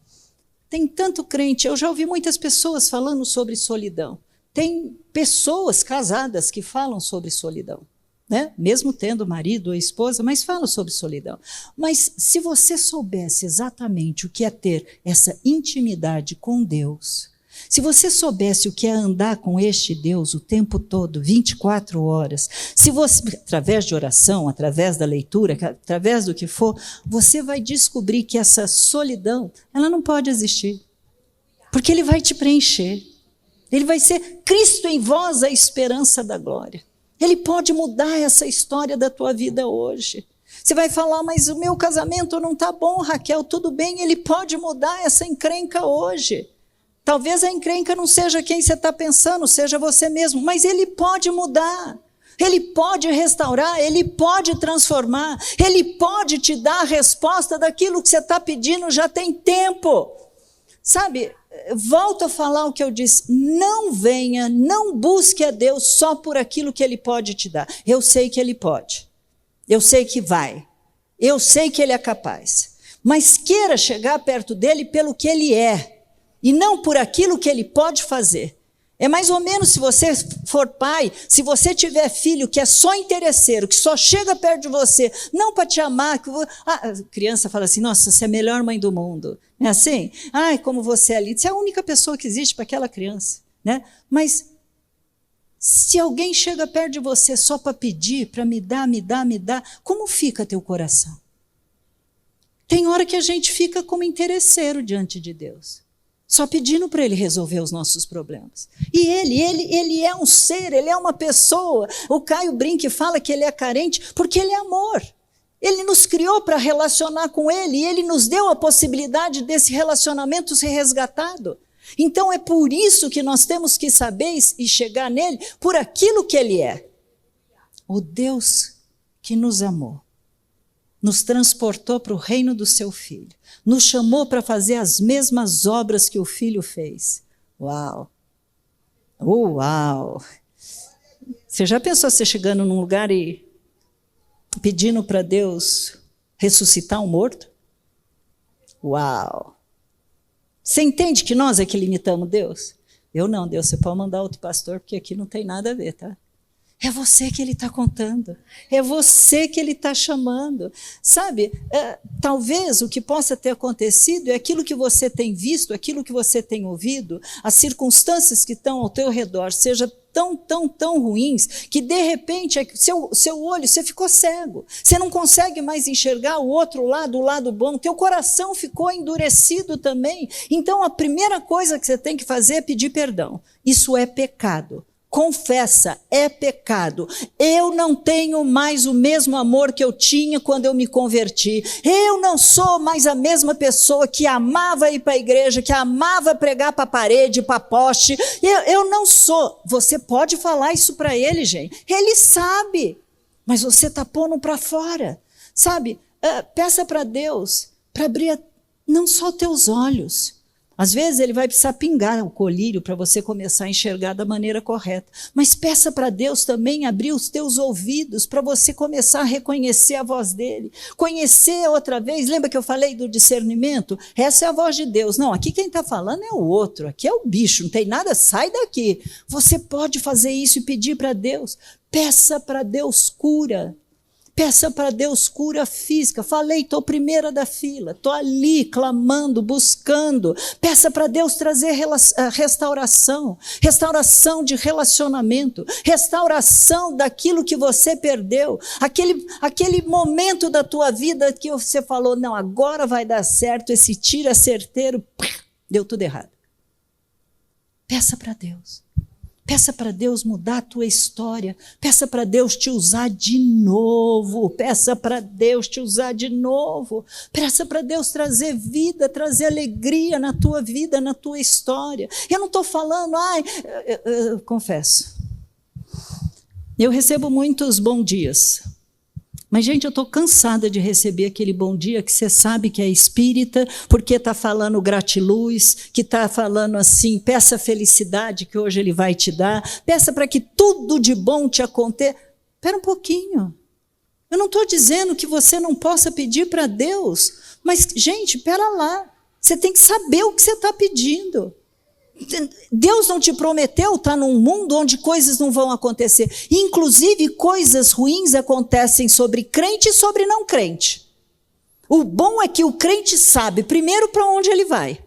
Tem tanto crente, eu já ouvi muitas pessoas falando sobre solidão. Tem pessoas casadas que falam sobre solidão. Né? Mesmo tendo marido ou esposa, mas fala sobre solidão. Mas se você soubesse exatamente o que é ter essa intimidade com Deus, se você soubesse o que é andar com este Deus o tempo todo, 24 horas, se você, através de oração, através da leitura, através do que for, você vai descobrir que essa solidão, ela não pode existir. Porque Ele vai te preencher. Ele vai ser Cristo em vós, a esperança da glória. Ele pode mudar essa história da tua vida hoje. Você vai falar, mas o meu casamento não está bom, Raquel, tudo bem, ele pode mudar essa encrenca hoje. Talvez a encrenca não seja quem você está pensando, seja você mesmo, mas ele pode mudar. Ele pode restaurar, Ele pode transformar, Ele pode te dar a resposta daquilo que você está pedindo já tem tempo. Sabe, volto a falar o que eu disse, não venha, não busque a Deus só por aquilo que Ele pode te dar. Eu sei que Ele pode, eu sei que vai, eu sei que Ele é capaz, mas queira chegar perto dEle pelo que Ele é, e não por aquilo que Ele pode fazer. É mais ou menos se você for pai, se você tiver filho que é só interesseiro, que só chega perto de você, não para te amar. A criança fala assim, nossa, você é a melhor mãe do mundo. Não é assim? Ai, como você é linda. Você é a única pessoa que existe para aquela criança. Né? Mas se alguém chega perto de você só para pedir, para me dar, como fica teu coração? Tem hora que a gente fica como interesseiro diante de Deus. Só pedindo para Ele resolver os nossos problemas. E Ele é um ser, Ele é uma pessoa. O Caio brinca e fala que Ele é carente porque Ele é amor. Ele nos criou para relacionar com Ele e Ele nos deu a possibilidade desse relacionamento ser resgatado. Então é por isso que nós temos que saber e chegar nele por aquilo que Ele é. O Deus que nos amou, nos transportou para o reino do seu Filho, nos chamou para fazer as mesmas obras que o Filho fez. Uau! Uau! Você já pensou você chegando num lugar e pedindo para Deus ressuscitar um morto? Uau! Você entende que nós é que limitamos Deus? Eu não, Deus, você pode mandar outro pastor, porque aqui não tem nada a ver, tá? É você que Ele está contando, é você que Ele está chamando. Sabe, talvez o que possa ter acontecido é aquilo que você tem visto, aquilo que você tem ouvido, as circunstâncias que estão ao teu redor, seja tão ruins, que de repente seu olho, você ficou cego, você não consegue mais enxergar o outro lado, o lado bom, teu coração ficou endurecido também. Então a primeira coisa que você tem que fazer é pedir perdão. Isso é pecado. Confessa, é pecado. Eu não tenho mais o mesmo amor que eu tinha quando eu me converti. Eu não sou mais a mesma pessoa que amava ir para a igreja, que amava pregar para a parede, para poste. Eu não sou. Você pode falar isso para ele, gente. Ele sabe, mas você está pondo para fora. Sabe, peça para Deus para abrir não só teus olhos. Às vezes ele vai precisar pingar o colírio para você começar a enxergar da maneira correta. Mas peça para Deus também abrir os teus ouvidos para você começar a reconhecer a voz dele. Conhecer outra vez, lembra que eu falei do discernimento? Essa é a voz de Deus. Não, aqui quem está falando é o outro, aqui é o bicho, não tem nada, sai daqui. Você pode fazer isso e pedir para Deus. Peça para Deus cura. Peça para Deus cura física. Falei, estou primeira da fila, estou ali clamando, buscando. Peça para Deus trazer restauração, restauração de relacionamento, restauração daquilo que você perdeu, aquele momento da tua vida que você falou, não, agora vai dar certo, esse tiro é certeiro, deu tudo errado. Peça para Deus. Peça para Deus mudar a tua história. Peça para Deus te usar de novo. Peça para Deus te usar de novo. Peça para Deus trazer vida, trazer alegria na tua vida, na tua história. Eu não estou falando, eu confesso. Eu recebo muitos bom dias. Mas, gente, eu estou cansada de receber aquele bom dia que você sabe que é espírita, porque está falando gratiluz, que está falando assim, peça felicidade que hoje ele vai te dar, peça para que tudo de bom te aconteça. Espera um pouquinho. Eu não estou dizendo que você não possa pedir para Deus, mas, gente, espera lá. Você tem que saber o que você está pedindo. Deus não te prometeu estar num mundo onde coisas não vão acontecer. Inclusive, coisas ruins acontecem sobre crente e sobre não crente. O bom é que o crente sabe, primeiro, para onde ele vai.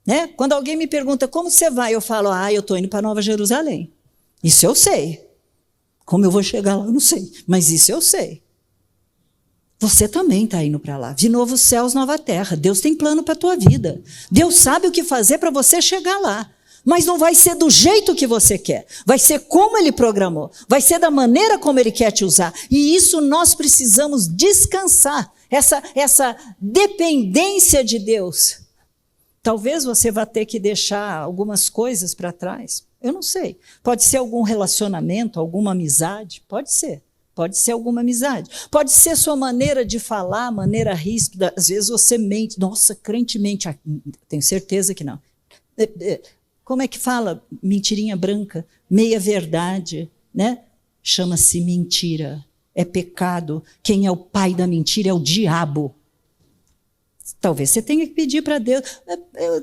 Né? Quando alguém me pergunta, como você vai? Eu falo, eu estou indo para Nova Jerusalém. Isso eu sei. Como eu vou chegar lá, eu não sei. Mas isso eu sei. Você também está indo para lá. De novos céus, nova terra. Deus tem plano para a tua vida. Deus sabe o que fazer para você chegar lá. Mas não vai ser do jeito que você quer. Vai ser como Ele programou. Vai ser da maneira como Ele quer te usar. E isso nós precisamos descansar. Essa dependência de Deus. Talvez você vá ter que deixar algumas coisas para trás. Eu não sei. Pode ser algum relacionamento, alguma amizade, pode ser. Pode ser alguma amizade. Pode ser sua maneira de falar, maneira ríspida. Às vezes você mente. Nossa, crente mente. Tenho certeza que não. Como é que fala? Mentirinha branca, meia verdade, né? Chama-se mentira. É pecado. Quem é o pai da mentira é o diabo. Talvez você tenha que pedir para Deus.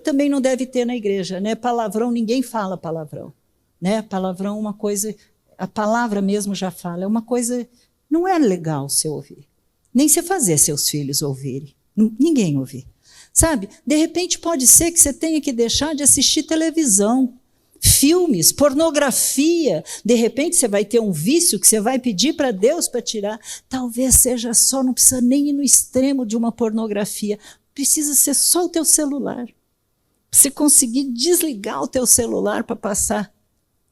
Também não deve ter na igreja, né? Palavrão, ninguém fala palavrão, né? Palavrão é uma coisa... A palavra mesmo já fala, é uma coisa, não é legal você ouvir. Nem você fazer seus filhos ouvirem. Ninguém ouvir. Sabe, de repente pode ser que você tenha que deixar de assistir televisão, filmes, pornografia. De repente você vai ter um vício que você vai pedir para Deus para tirar. Talvez seja só, não precisa nem ir no extremo de uma pornografia. Precisa ser só o teu celular. Você conseguir desligar o teu celular para passar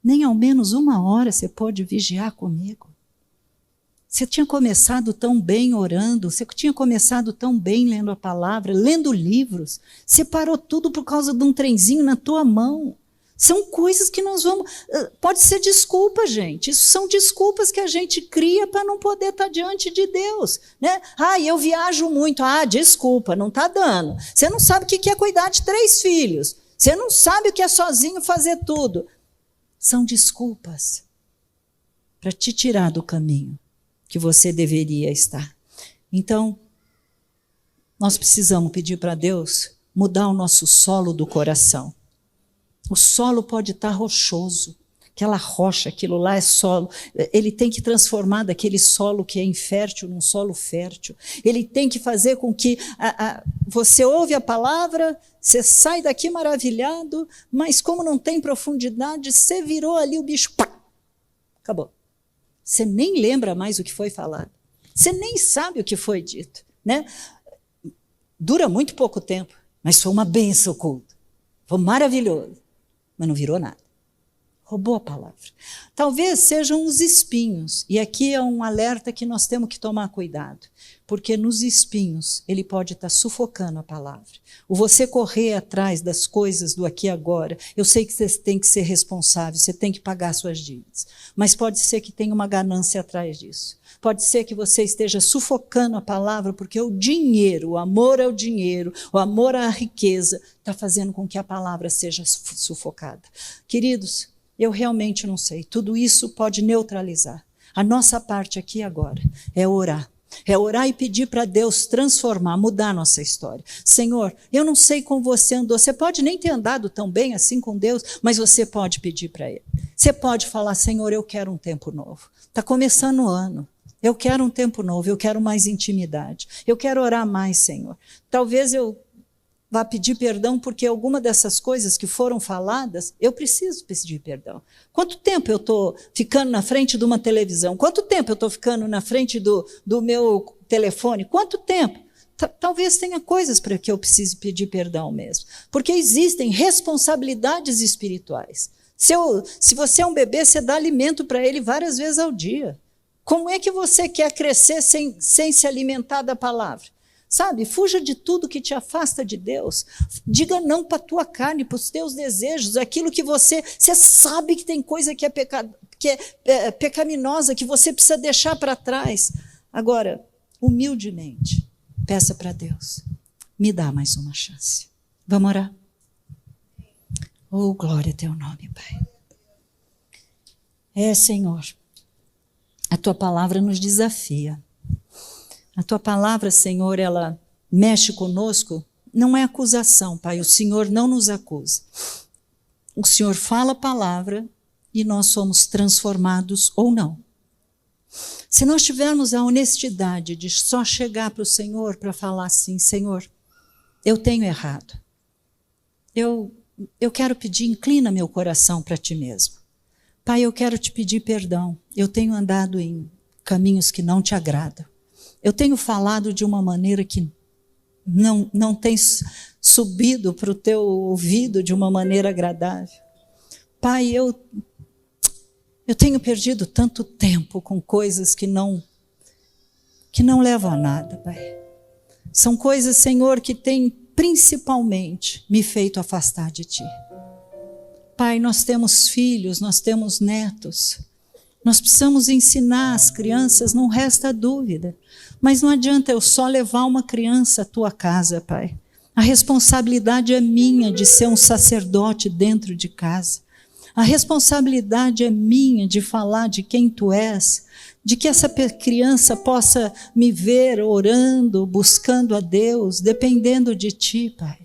nem ao menos 1 hora você pode vigiar comigo. Você tinha começado tão bem orando, você tinha começado tão bem lendo a palavra, lendo livros, você parou tudo por causa de um trenzinho na tua mão. São coisas que nós vamos... Pode ser desculpa, gente. Isso são desculpas que a gente cria para não poder estar diante de Deus, né? Eu viajo muito. Desculpa, não está dando. Você não sabe o que é cuidar de 3 filhos. Você não sabe o que é sozinho fazer tudo. São desculpas para te tirar do caminho que você deveria estar. Então, nós precisamos pedir para Deus mudar o nosso solo do coração. O solo pode estar rochoso, aquela rocha, aquilo lá é solo. Ele tem que transformar daquele solo que é infértil num solo fértil. Ele tem que fazer com que você ouve a palavra, você sai daqui maravilhado, mas como não tem profundidade, você virou ali o bicho, pá, acabou. Você nem lembra mais o que foi falado. Você nem sabe o que foi dito, né? Dura muito pouco tempo, mas foi uma bênção o culto. Foi maravilhoso, mas não virou nada. Roubou a palavra. Talvez sejam os espinhos, e aqui é um alerta que nós temos que tomar cuidado, porque nos espinhos ele pode estar sufocando a palavra. O você correr atrás das coisas do aqui e agora, eu sei que você tem que ser responsável, você tem que pagar suas dívidas, mas pode ser que tenha uma ganância atrás disso. Pode ser que você esteja sufocando a palavra, porque o dinheiro, o amor ao dinheiro, o amor à riqueza, está fazendo com que a palavra seja sufocada. Queridos, eu realmente não sei. Tudo isso pode neutralizar. A nossa parte aqui agora é orar. É orar e pedir para Deus transformar, mudar a nossa história. Senhor, eu não sei como você andou. Você pode nem ter andado tão bem assim com Deus, mas você pode pedir para Ele. Você pode falar, Senhor, eu quero um tempo novo. Está começando o ano. Eu quero um tempo novo, eu quero mais intimidade. Eu quero orar mais, Senhor. Talvez eu vá pedir perdão porque alguma dessas coisas que foram faladas, eu preciso pedir perdão. Quanto tempo eu estou ficando na frente de uma televisão? Quanto tempo eu estou ficando na frente do meu telefone? Quanto tempo? Talvez tenha coisas para que eu precise pedir perdão mesmo. Porque existem responsabilidades espirituais. Se você é um bebê, você dá alimento para ele várias vezes ao dia. Como é que você quer crescer sem se alimentar da palavra? Sabe, fuja de tudo que te afasta de Deus. Diga não para a tua carne, para os teus desejos, aquilo que você sabe que tem coisa que é pecaminosa, que você precisa deixar para trás. Agora, humildemente, peça para Deus, me dá mais uma chance. Vamos orar? Oh, glória a teu nome, Pai. Senhor, a tua palavra nos desafia. A tua palavra, Senhor, ela mexe conosco, não é acusação, Pai, o Senhor não nos acusa. O Senhor fala a palavra e nós somos transformados ou não. Se nós tivermos a honestidade de só chegar para o Senhor para falar assim, Senhor, eu tenho errado. Eu quero pedir, inclina meu coração para ti mesmo. Pai, eu quero te pedir perdão. Eu tenho andado em caminhos que não te agradam. Eu tenho falado de uma maneira que não tem subido para o teu ouvido de uma maneira agradável. Pai, eu tenho perdido tanto tempo com coisas que não levam a nada, Pai. São coisas, Senhor, que têm principalmente me feito afastar de Ti. Pai, nós temos filhos, nós temos netos. Nós precisamos ensinar as crianças, não resta dúvida. Mas não adianta eu só levar uma criança à tua casa, Pai. A responsabilidade é minha de ser um sacerdote dentro de casa. A responsabilidade é minha de falar de quem tu és, de que essa criança possa me ver orando, buscando a Deus, dependendo de ti, Pai.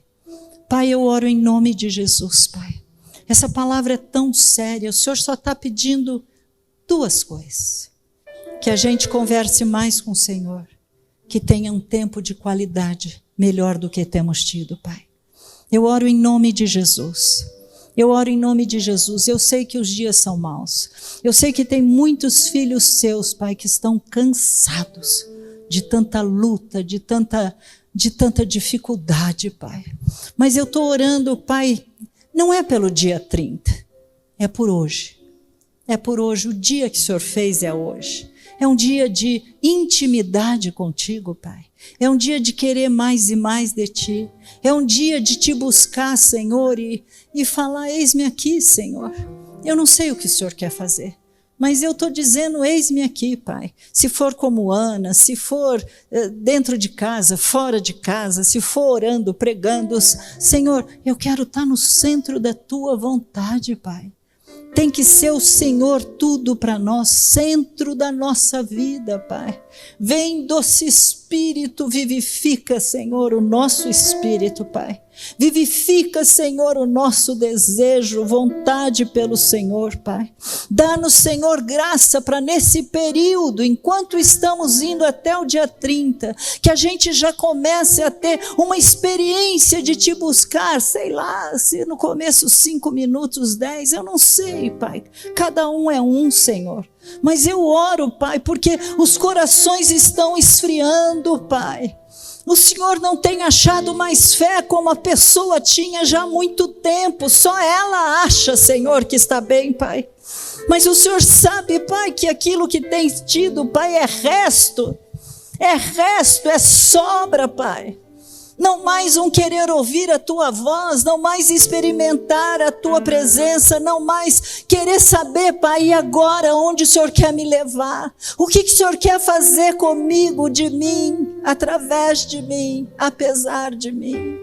Pai, eu oro em nome de Jesus, Pai. Essa palavra é tão séria, o Senhor só está pedindo 2 coisas. Que a gente converse mais com o Senhor, que tenha um tempo de qualidade melhor do que temos tido, Pai. Eu oro em nome de Jesus. Eu oro em nome de Jesus. Eu sei que os dias são maus. Eu sei que tem muitos filhos seus, Pai, que estão cansados de tanta luta, de tanta dificuldade, Pai. Mas eu estou orando, Pai, não é pelo dia 30, é por hoje. É por hoje, o dia que o Senhor fez é hoje. É um dia de intimidade contigo, Pai. É um dia de querer mais e mais de Ti. É um dia de Te buscar, Senhor, e falar, eis-me aqui, Senhor. Eu não sei o que o Senhor quer fazer, mas eu estou dizendo, eis-me aqui, Pai. Se for como Ana, se for dentro de casa, fora de casa, se for orando, pregando, Senhor, eu quero estar no centro da Tua vontade, Pai. Tem que ser o Senhor tudo para nós, centro da nossa vida, Pai. Vem, doce Espírito, vivifica, Senhor, o nosso espírito, Pai. Vivifica, Senhor, o nosso desejo, vontade pelo Senhor, Pai. Dá-nos, Senhor, graça para nesse período, enquanto estamos indo até o dia 30, que a gente já comece a ter uma experiência de Te buscar, sei lá, se no começo 5 minutos, 10, eu não sei, Pai. Cada um é um, Senhor. Mas eu oro, Pai, porque os corações estão esfriando, Pai. O Senhor não tem achado mais fé como a pessoa tinha já há muito tempo. Só ela acha, Senhor, que está bem, Pai. Mas o Senhor sabe, Pai, que aquilo que tem tido, Pai, é resto, é sobra, Pai. Não mais um querer ouvir a Tua voz, não mais experimentar a Tua presença, não mais querer saber, Pai, e agora onde o Senhor quer me levar? O que o Senhor quer fazer comigo, de mim, através de mim, apesar de mim?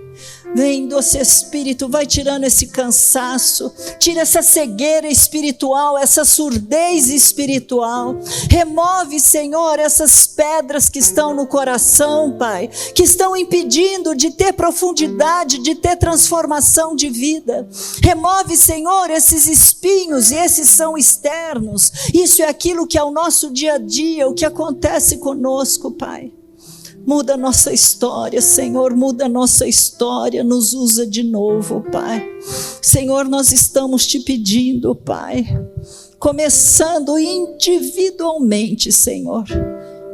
Vem, doce Espírito, vai tirando esse cansaço, tira essa cegueira espiritual, essa surdez espiritual. Remove, Senhor, essas pedras que estão no coração, Pai, que estão impedindo de ter profundidade, de ter transformação de vida. Remove, Senhor, esses espinhos, e esses são externos. Isso é aquilo que é o nosso dia a dia, o que acontece conosco, Pai. Muda a nossa história, Senhor, muda a nossa história, nos usa de novo, Pai. Senhor, nós estamos Te pedindo, Pai, começando individualmente, Senhor,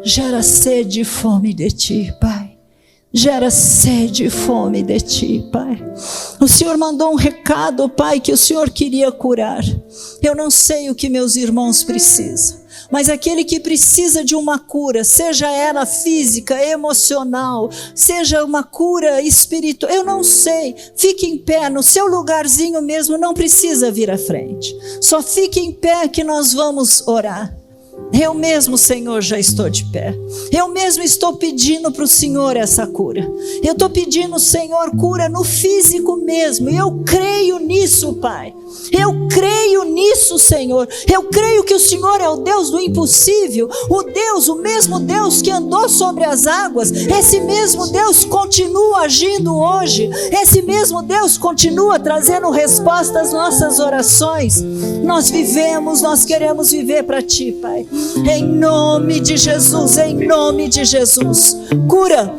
gera sede e fome de Ti, Pai. Gera sede e fome de Ti, Pai. O Senhor mandou um recado, Pai, que o Senhor queria curar. Eu não sei o que meus irmãos precisam, mas aquele que precisa de uma cura, seja ela física, emocional, seja uma cura espiritual, eu não sei, fique em pé no seu lugarzinho mesmo, não precisa vir à frente, só fique em pé que nós vamos orar. Eu mesmo, Senhor, já estou de pé. Eu mesmo estou pedindo para o Senhor essa cura. Eu estou pedindo, Senhor, cura no físico mesmo. Eu creio nisso, Pai. Eu creio nisso, Senhor. Eu creio que o Senhor é o Deus do impossível. O mesmo Deus que andou sobre as águas. Esse mesmo Deus continua agindo hoje. Esse mesmo Deus continua trazendo resposta às nossas orações. Nós vivemos, nós queremos viver para Ti, Pai. Em nome de Jesus, em nome de Jesus. Cura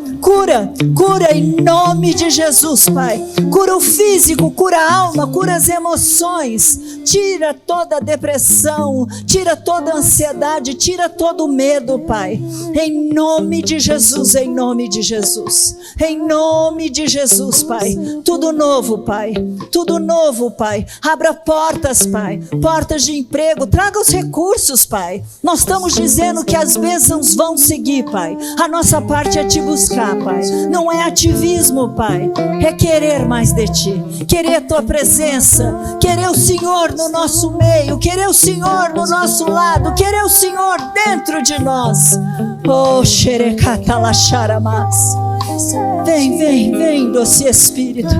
em nome de Jesus, Pai. Cura o físico, cura a alma, cura as emoções. Tira toda a depressão, tira toda a ansiedade, tira todo o medo, Pai. Em nome de Jesus, em nome de Jesus. Em nome de Jesus, Pai. Tudo novo, Pai. Tudo novo, Pai. Abra portas, Pai. Portas de emprego. Traga os recursos, Pai. Nós estamos dizendo que as bênçãos vão seguir, Pai. A nossa parte é Te buscar. buscar, Pai. Não é ativismo, Pai. É querer mais de Ti, querer a Tua presença, querer o Senhor no nosso meio, querer o Senhor no nosso lado, querer o Senhor dentro de nós. Oh, xerecatalaxaramas. Vem, doce Espírito.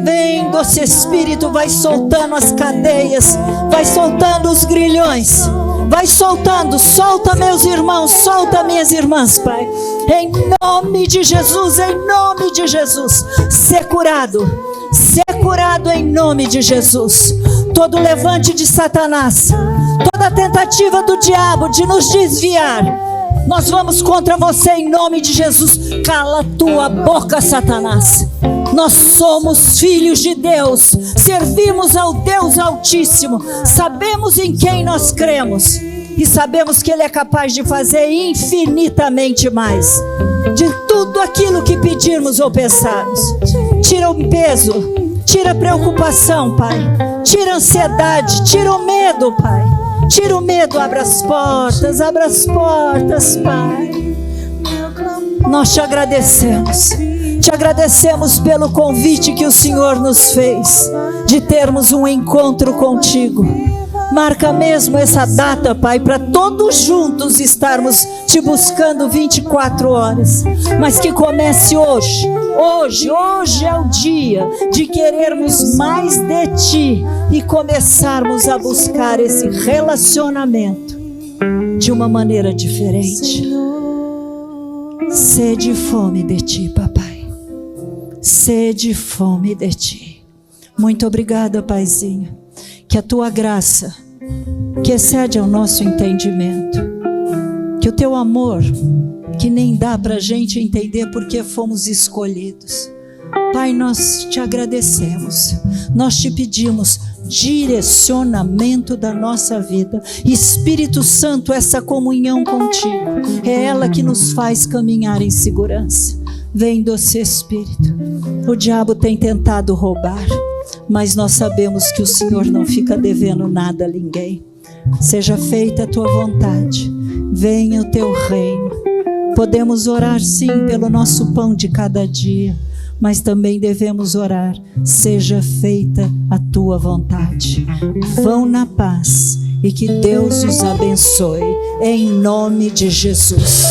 Vem, doce Espírito, vai soltando as cadeias, vai soltando os grilhões, vai soltando, solta meus irmãos, solta minhas irmãs, Pai. Em nome de Jesus, em nome de Jesus. Ser curado em nome de Jesus. Todo levante de Satanás, toda tentativa do diabo de nos desviar, nós vamos contra você em nome de Jesus. Cala tua boca, Satanás. Nós somos filhos de Deus, servimos ao Deus Altíssimo, sabemos em quem nós cremos e sabemos que Ele é capaz de fazer infinitamente mais de tudo aquilo que pedirmos ou pensarmos. Tira o peso, tira a preocupação, Pai, tira a ansiedade, tira o medo, Pai. Tira o medo, abra as portas, Pai. Nós te agradecemos pelo convite que o Senhor nos fez, de termos um encontro contigo. Marca mesmo essa data, Pai, para todos juntos estarmos te buscando 24 horas, mas que comece hoje. Hoje é o dia de querermos mais de Ti e começarmos a buscar esse relacionamento de uma maneira diferente. Sede e fome de Ti, Papai. Sede e fome de Ti. Muito obrigada, Paizinho. Que a Tua graça, que excede ao nosso entendimento, que o Teu amor, que nem dá para a gente entender porque fomos escolhidos, Pai, nós te agradecemos, nós te pedimos direcionamento da nossa vida. Espírito Santo, essa comunhão contigo é ela que nos faz caminhar em segurança. Vem, doce Espírito. O diabo tem tentado roubar, mas nós sabemos que o Senhor não fica devendo nada a ninguém. Seja feita a Tua vontade, venha o Teu reino. Podemos orar sim pelo nosso pão de cada dia, mas também devemos orar: seja feita a Tua vontade. Vão na paz e que Deus os abençoe, em nome de Jesus.